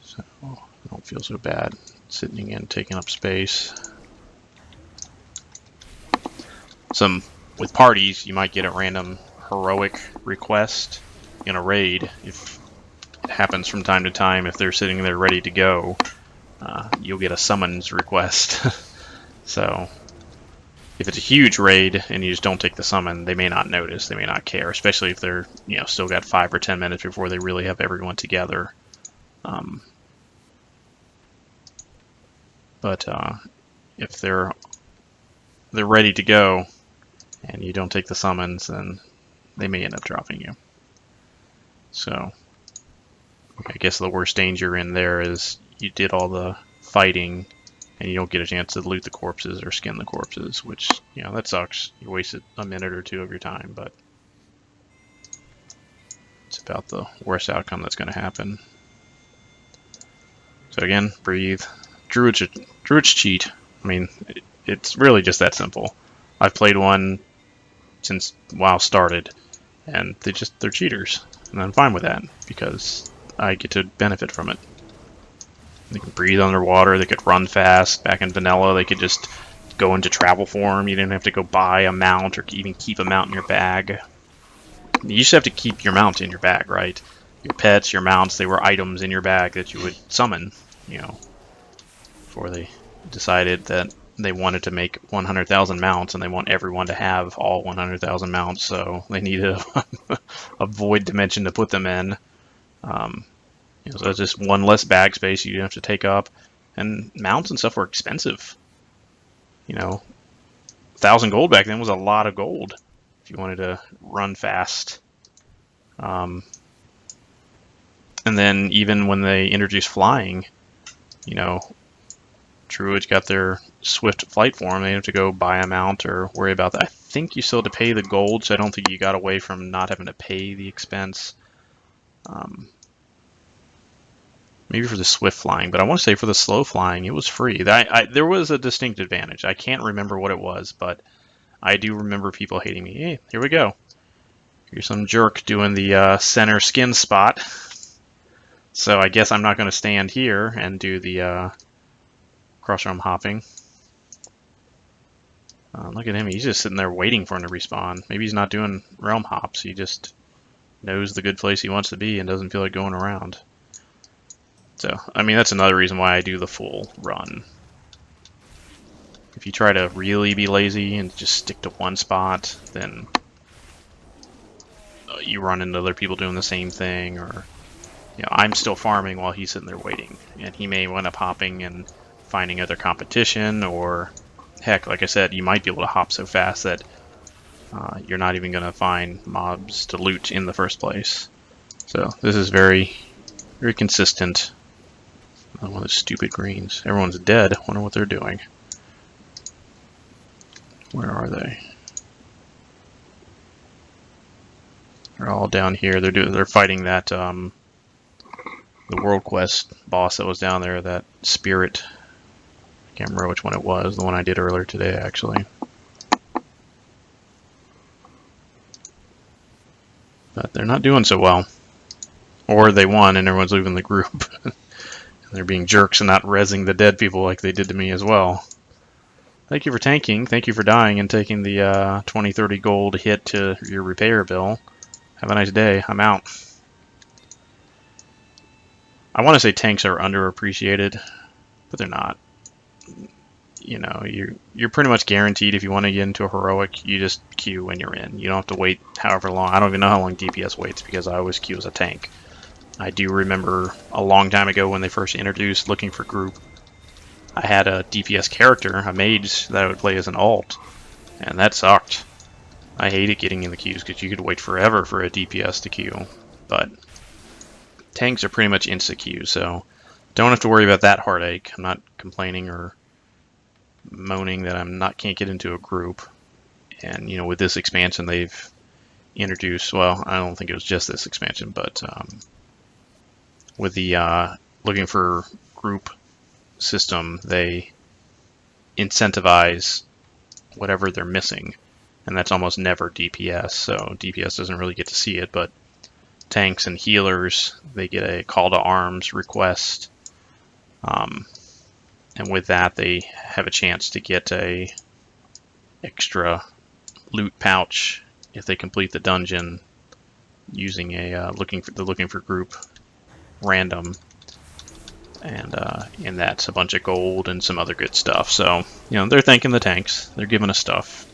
so I don't feel so bad sitting in, taking up space. Some with parties, you might get a random heroic request in a raid. If it happens from time to time, if they're sitting there ready to go, you'll get a summons request. So if it's a huge raid and you just don't take the summon, they may not notice, they may not care, especially if they're, you know, still got 5 or 10 minutes before they really have everyone together. But if they're ready to go and you don't take the summons, then they may end up dropping you. So I guess the worst danger in there is you did all the fighting and you don't get a chance to loot the corpses or skin the corpses, which, you know, that sucks. You wasted a minute or two of your time, but it's about the worst outcome that's going to happen. So again, breathe. Druids cheat. I mean, it's really just that simple. I've played one since WoW started, and they're cheaters, and I'm fine with that because I get to benefit from it. They can breathe underwater, they could run fast. Back in vanilla, they could just go into travel form. You didn't have to go buy a mount or even keep a mount in your bag. You used to have to keep your mount in your bag, right? Your pets, your mounts, they were items in your bag that you would summon, you know, before they decided that they wanted to make 100,000 mounts and they want everyone to have all 100,000 mounts, so they needed a void dimension to put them in. You know, so it's just one less bag space you have to take up, and mounts and stuff were expensive. You know, 1,000 gold back then was a lot of gold if you wanted to run fast. And then even when they introduced flying, you know, Druids got their swift flight form. They didn't have to go buy a mount or worry about that. I think you still had to pay the gold, so I don't think you got away from not having to pay the expense. Maybe for the swift flying, but I want to say for the slow flying, it was free. There was a distinct advantage. I can't remember what it was, but I do remember people hating me. Hey, here we go. Here's some jerk doing the center skin spot. So I guess I'm not going to stand here and do the cross-realm hopping. Look at him. He's just sitting there waiting for him to respawn. Maybe he's not doing realm hops. He just knows the good place he wants to be and doesn't feel like going around. So, I mean, that's another reason why I do the full run. If you try to really be lazy and just stick to one spot, then you run into other people doing the same thing, or, you know, I'm still farming while he's sitting there waiting, and he may end up hopping and finding other competition, or, heck, like I said, you might be able to hop so fast that you're not even going to find mobs to loot in the first place. So, this is very, very consistent. One of those stupid greens. Everyone's dead. Wonder what they're doing. Where are they? They're all down here. They're fighting that the World Quest boss that was down there. That spirit. I can't remember which one it was. The one I did earlier today, actually. But they're not doing so well. Or they won and everyone's leaving the group. They're being jerks and not rezzing the dead people like they did to me as well. Thank you for tanking. Thank you for dying and taking the 20-30 gold hit to your repair bill. Have a nice day. I'm out. I want to say tanks are underappreciated, but they're not. You know, you're pretty much guaranteed if you want to get into a heroic, you just queue when you're in. You don't have to wait however long. I don't even know how long DPS waits because I always queue as a tank. I do remember a long time ago when they first introduced looking for group, I had a DPS character, a mage, that I would play as an alt, and that sucked. I hated getting in the queues because you could wait forever for a DPS to queue, but tanks are pretty much insta-queue, so don't have to worry about that heartache. I'm not complaining or moaning that can't get into a group. And, you know, with this expansion they've introduced, well, I don't think it was just this expansion, but with the looking for group system, they incentivize whatever they're missing, and that's almost never DPS, so DPS doesn't really get to see it, but tanks and healers, they get a call to arms request, and with that they have a chance to get a extra loot pouch if they complete the dungeon using a looking for group random, and that's a bunch of gold and some other good stuff. So they're thanking the tanks. They're giving us stuff.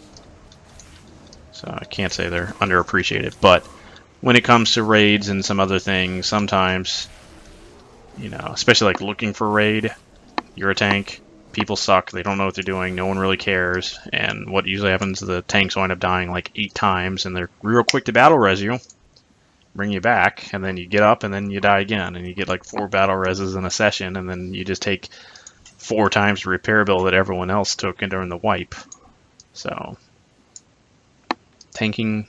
So I can't say they're underappreciated, but when it comes to raids and some other things, sometimes, especially like looking for raid, you're a tank, people suck, they don't know what they're doing, no one really cares, and what usually happens is the tanks wind up dying like 8 times, and they're real quick to battle res you, bring you back, and then you get up, and then you die again, and you get like 4 battle reses in a session, and then you just take 4 times the repair bill that everyone else took during the wipe. So tanking,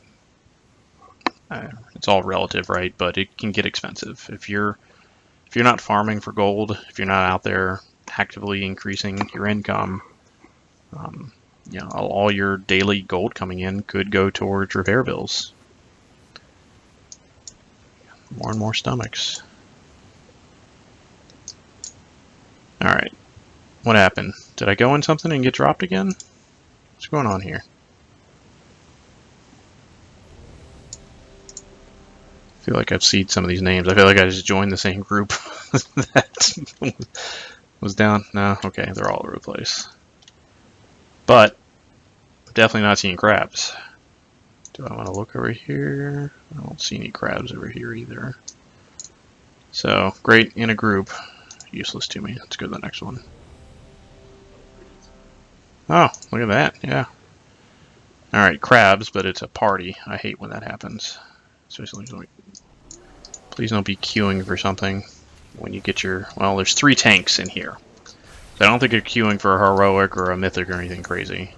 it's all relative, right? But it can get expensive. If you're not farming for gold, if you're not out there actively increasing your income, all your daily gold coming in could go towards repair bills. More and more stomachs. All right, what happened? Did I go in something and get dropped again? What's going on here? I feel like I've seen some of these names. I feel like I just joined the same group that was down. No, okay, they're all over the place. But definitely not seeing crabs. Do I want to look over here? I don't see any crabs over here either. So, great in a group. Useless to me. Let's go to the next one. Oh, look at that. Yeah. Alright, crabs, but it's a party. I hate when that happens. Especially like, please don't be queuing for something when you get your... Well, there's 3 tanks in here. So I don't think you're queuing for a heroic or a mythic or anything crazy.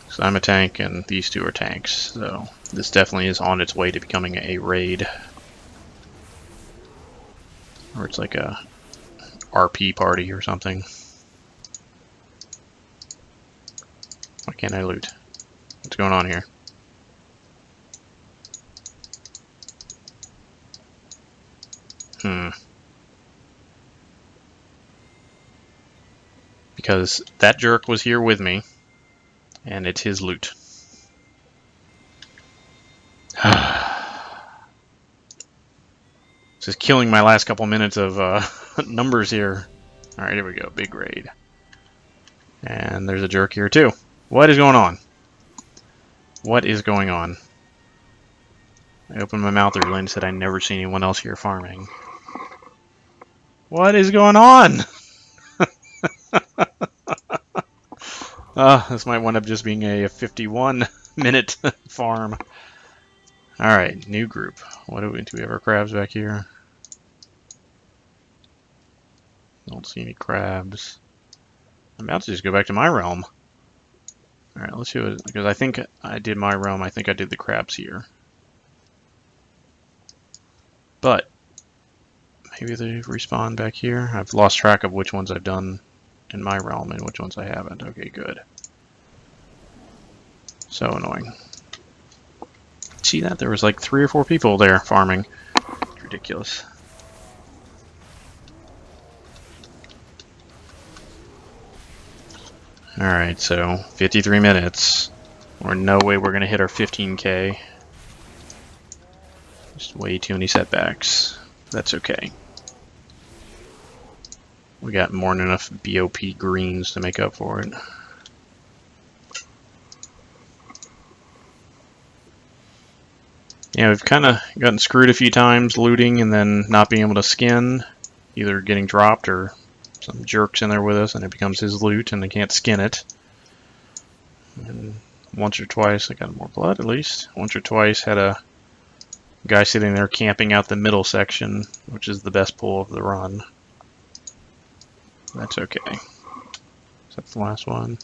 So I'm a tank and these 2 are tanks. So this definitely is on its way to becoming a raid. Or it's like a RP party or something. Why can't I loot? What's going on here? Because that jerk was here with me, and it's his loot. Just killing my last couple minutes of numbers here. Alright, here we go. Big raid. And there's a jerk here too. What is going on? What is going on? I opened my mouth earlier and said I never seen anyone else here farming. What is going on? This might wind up just being a 51-minute farm. Alright, new group. What do we have our crabs back here? Don't see any crabs. I'm about to just go back to my realm. Alright, let's do it, because I think I did my realm. I think I did the crabs here. But maybe they respawn back here. I've lost track of which ones I've done in my realm and which ones I haven't. Okay, good. So annoying. See that? There was like 3 or 4 people there farming. It's ridiculous. Alright, so 53 minutes. Or no way we're going to hit our 15k. Just way too many setbacks. That's okay. We got more than enough BOP greens to make up for it. Yeah, we've kind of gotten screwed a few times looting and then not being able to skin. Either getting dropped or some jerks in there with us and it becomes his loot and they can't skin it. And once or twice, I got more blood at least. Once or twice had a guy sitting there camping out the middle section, which is the best pull of the run. That's okay. Is that the last one?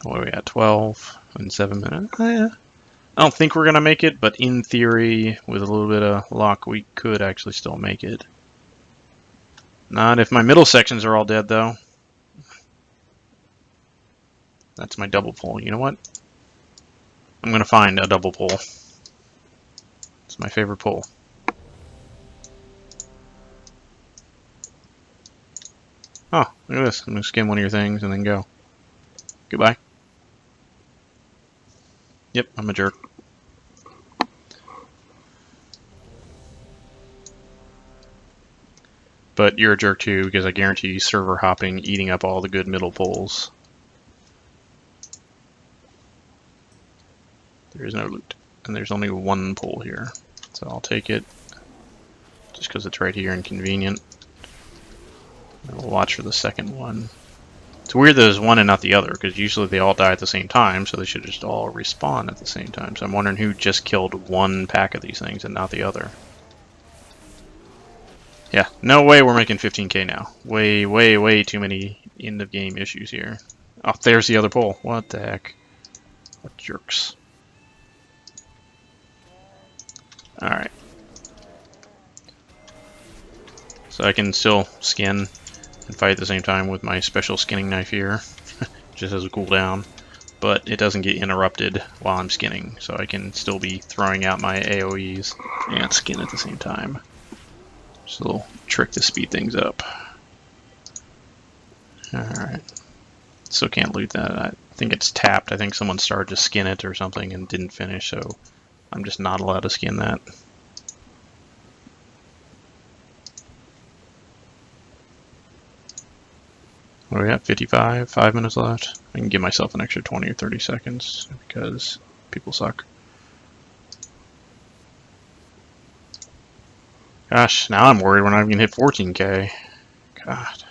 What are we at? 12 in 7 minutes? I don't think we're going to make it, but in theory, with a little bit of luck, we could actually still make it. Not if my middle sections are all dead, though. That's my double pull. You know what? I'm going to find a double pull. It's my favorite pull. Oh, look at this. I'm going to skin one of your things and then go. Goodbye. Yep, I'm a jerk. But you're a jerk too, because I guarantee you server hopping, eating up all the good middle pulls. There is no loot. And there's only one pull here. So I'll take it, just because it's right here and convenient. And we'll watch for the second one. It's weird that there's one and not the other, because usually they all die at the same time, so they should just all respawn at the same time. So I'm wondering who just killed one pack of these things and not the other. Yeah, no way we're making 15k now. Way, way, way too many end-of-game issues here. Oh, there's the other pull. What the heck? What jerks. Alright. So I can still skin and fight at the same time with my special skinning knife here. Just as a cooldown. But it doesn't get interrupted while I'm skinning, so I can still be throwing out my AoEs and skin at the same time. Just a little trick to speed things up. Alright. Still can't loot that. I think it's tapped. I think someone started to skin it or something and didn't finish, so I'm just not allowed to skin that. What are we at? 55? 5 minutes left? I can give myself an extra 20 or 30 seconds because people suck. Gosh, now I'm worried we're not even gonna hit 14k. God.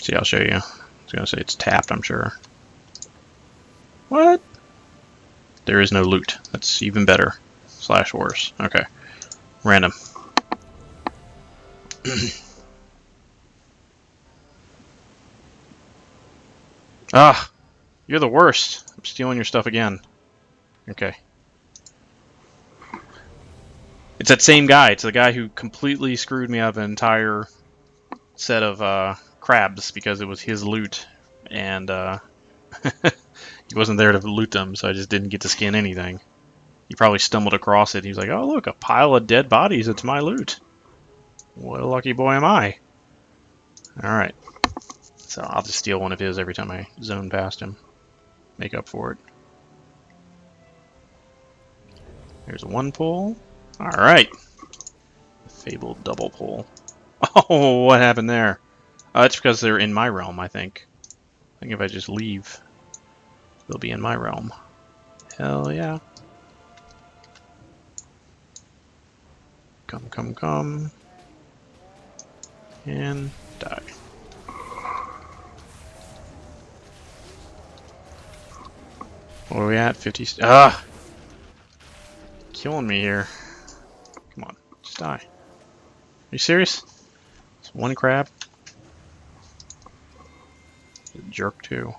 See, I'll show you. I was gonna say it's tapped, I'm sure. What? There is no loot. That's even better. / worse. Okay. Random. Ah! You're the worst. I'm stealing your stuff again. Okay. It's that same guy. It's the guy who completely screwed me up an entire set of crabs because it was his loot. And he wasn't there to loot them, so I just didn't get to skin anything. He probably stumbled across it. He was like, oh, look, a pile of dead bodies. It's my loot. What a lucky boy am I. Alright. So I'll just steal one of his every time I zone past him. Make up for it. There's one pull. Alright. Fabled double pull. Oh, what happened there? It's because they're in my realm, I think. I think if I just leave, they'll be in my realm. Hell yeah. Come, come, come. And die. What are we at? 50. Ah! Killing me here. Come on, just die. Are you serious? It's one crab. A jerk too.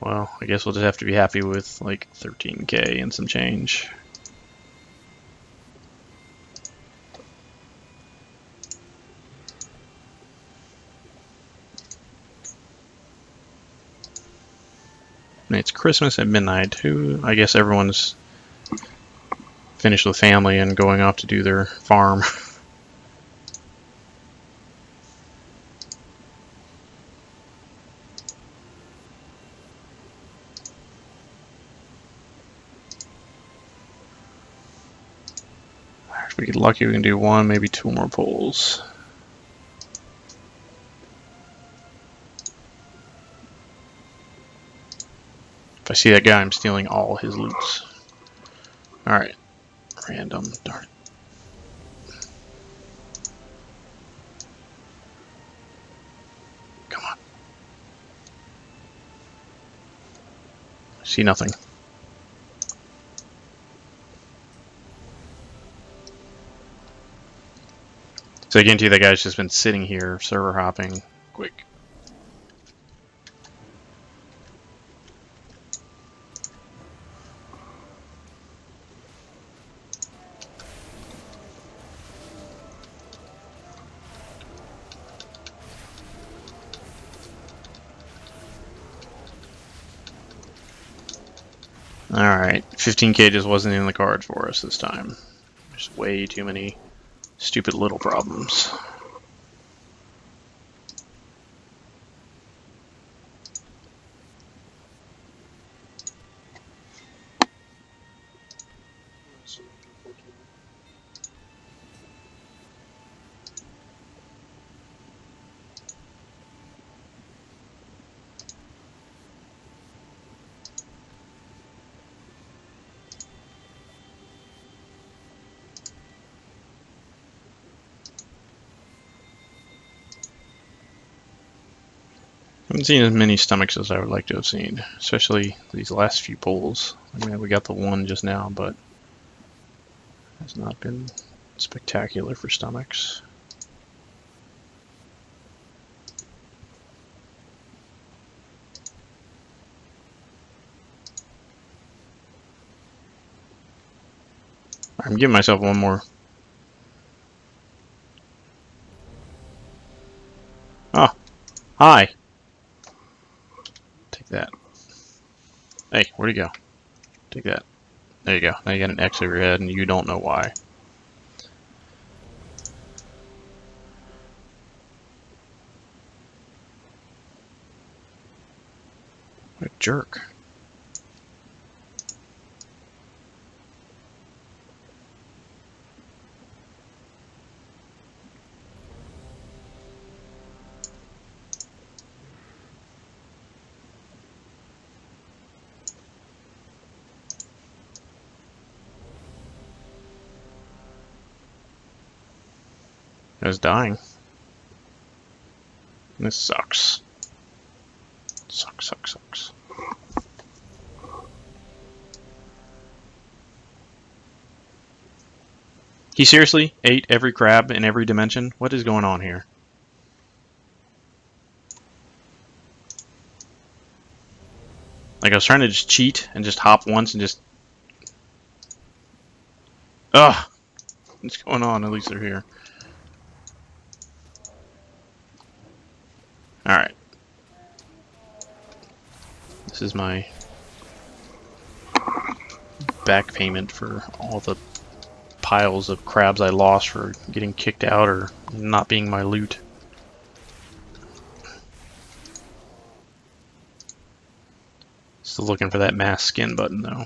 Well, I guess we'll just have to be happy with like 13k and some change. It's Christmas at midnight too. I guess everyone's finished with family and going off to do their farm. If we get lucky, we can do one, maybe two more pulls. If I see that guy, I'm stealing all his loots. Alright. Random. Darn it. Come on. I see nothing. So I guarantee that guy's just been sitting here, server hopping. Quick. Alright, 15k just wasn't in the cards for us this time. There's way too many stupid little problems. I haven't seen as many stomachs as I would like to have seen, especially these last few pulls. I mean, we got the one just now, but it has not been spectacular for stomachs. I'm giving myself one more. Oh, hi. Take that. Hey, where'd he go? Take that. There you go. Now you got an X over your head and you don't know why. What a jerk. I was dying. This sucks. Sucks. He seriously ate every crab in every dimension? What is going on here? Like, I was trying to just cheat and just hop once and just... Ugh! What's going on? At least they're here. Alright. This is my back payment for all the piles of crabs I lost for getting kicked out or not being my loot. Still looking for that mass skin button though.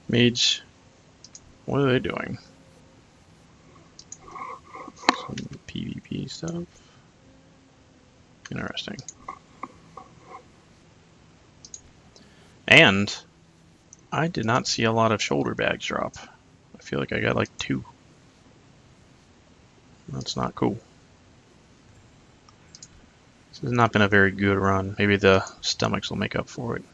Mage, what are they doing? Some PvP stuff. Interesting. And I did not see a lot of shoulder bags drop. I feel like I got like 2. That's not cool. This has not been a very good run. Maybe the stomachs will make up for it.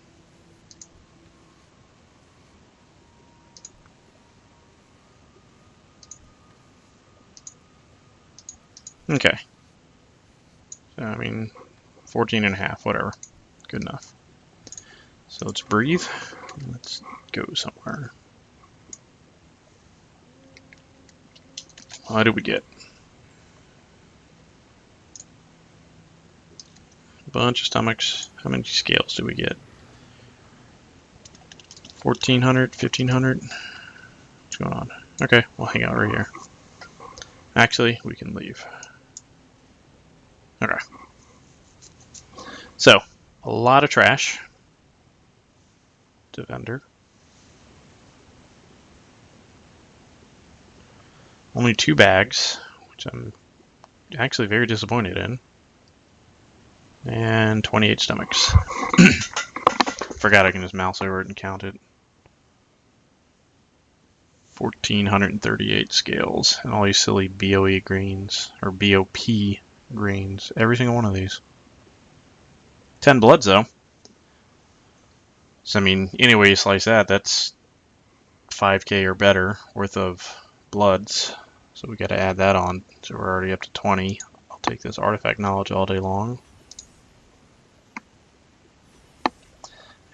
Okay. So, I mean, 14.5, whatever. Good enough. So let's breathe. Let's go somewhere. What did we get? A bunch of stomachs. How many scales do we get? 1,400, 1,500? What's going on? Okay, we'll hang out right here. Actually, we can leave. Okay. So, a lot of trash to vendor. Only 2 bags, which I'm actually very disappointed in. And 28 stomachs. Forgot I can just mouse over it and count it. 1,438 scales. And all these silly BOE greens, or BOP greens. Every single one of these. 10 bloods, though. So, I mean, any way you slice that, that's 5k or better worth of bloods. So we got to add that on. So we're already up to 20. I'll take this artifact knowledge all day long.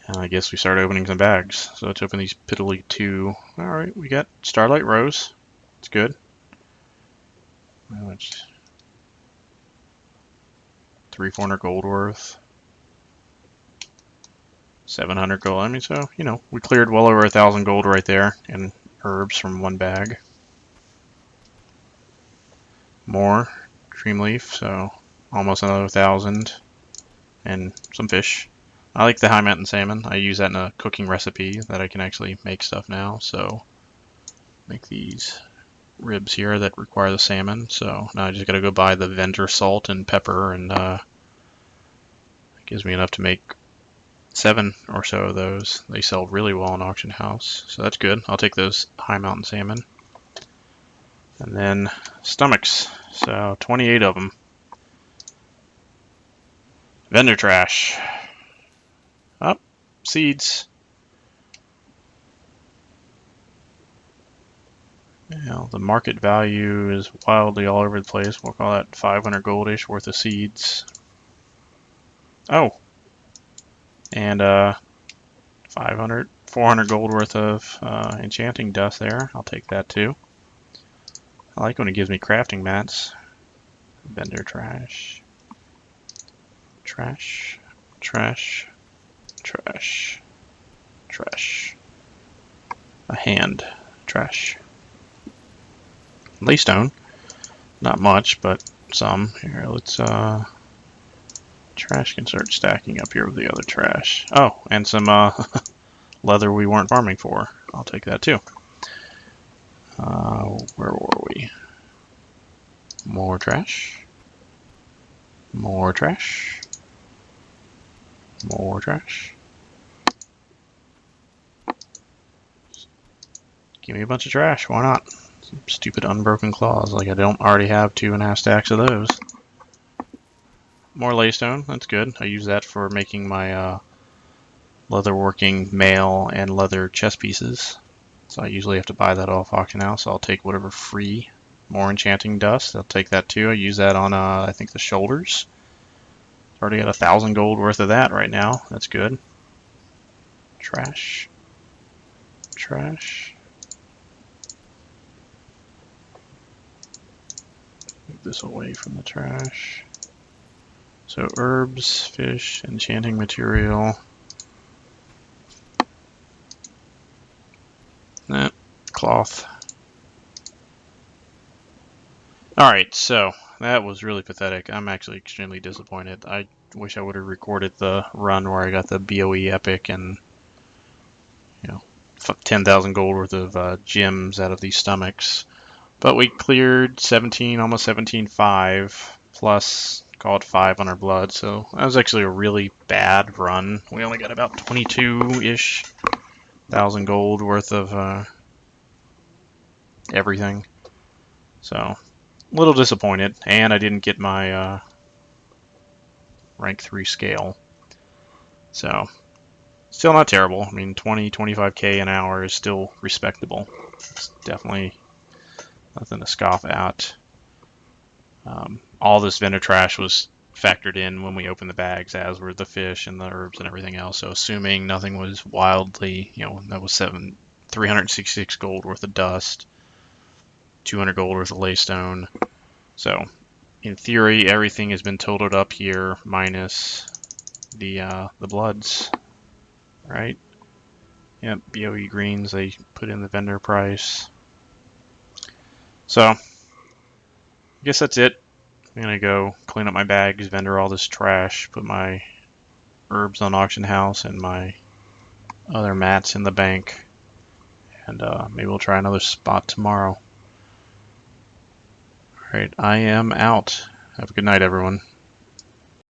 And I guess we start opening some bags. So let's open these piddly 2. Alright, we got Starlight Rose. It's good. How much? 300-400 gold worth. 700 gold. I mean, so, you know, we cleared well over 1,000 gold right there in herbs from one bag. More cream leaf, so almost another 1,000. And some fish. I like the high mountain salmon. I use that in a cooking recipe that I can actually make stuff now. So make these ribs here that require the salmon. So now I just gotta go buy the vendor salt and pepper, and it gives me enough to make 7 or so of those. They sell really well in auction house, so that's good. I'll take those high mountain salmon. And then stomachs, so 28 of them. Vendor trash. Up, seeds. Now, the market value is wildly all over the place. We'll call that 500 goldish worth of seeds. Oh, and 500, 400 gold worth of enchanting dust there. I'll take that too. I like when it gives me crafting mats. Vendor trash. Trash. Trash. Trash. Trash. A hand. Trash. Laystone. Not much, but some. Here, let's trash can start stacking up here with the other trash. Oh, and some leather we weren't farming for. I'll take that too. Where were we? More trash. More trash. More trash. Give me a bunch of trash. Why not? Some stupid unbroken claws. Like I don't already have 2.5 stacks of those. More laystone. That's good. I use that for making my leatherworking mail and leather chest pieces. So I usually have to buy that off auction house. So I'll take whatever free. More enchanting dust. I'll take that too. I use that on I think the shoulders. Already got 1,000 gold worth of that right now. That's good. Trash. Trash. Move this away from the trash. So herbs, fish, enchanting material. Nah, cloth. Alright, so that was really pathetic. I'm actually extremely disappointed. I wish I would have recorded the run where I got the BOE epic and, you know, 10,000 gold worth of gems out of these stomachs. But we cleared 17, almost 17.5, plus called 500 blood, so that was actually a really bad run. We only got about 22-ish thousand gold worth of everything. So, a little disappointed, and I didn't get my rank 3 scale. So, still not terrible. I mean, 20-25k an hour is still respectable. It's definitely nothing to scoff at. All this vendor trash was factored in when we opened the bags, as were the fish and the herbs and everything else. So assuming nothing was wildly, you know, that was 366 gold worth of dust, 200 gold worth of laystone. So in theory, everything has been totaled up here minus the bloods, right? Yep, BOE greens, they put in the vendor price. So I guess that's it. I'm gonna go clean up my bags, vendor all this trash, put my herbs on auction house and my other mats in the bank, and maybe we'll try another spot tomorrow. Alright, I am out. Have a good night, everyone.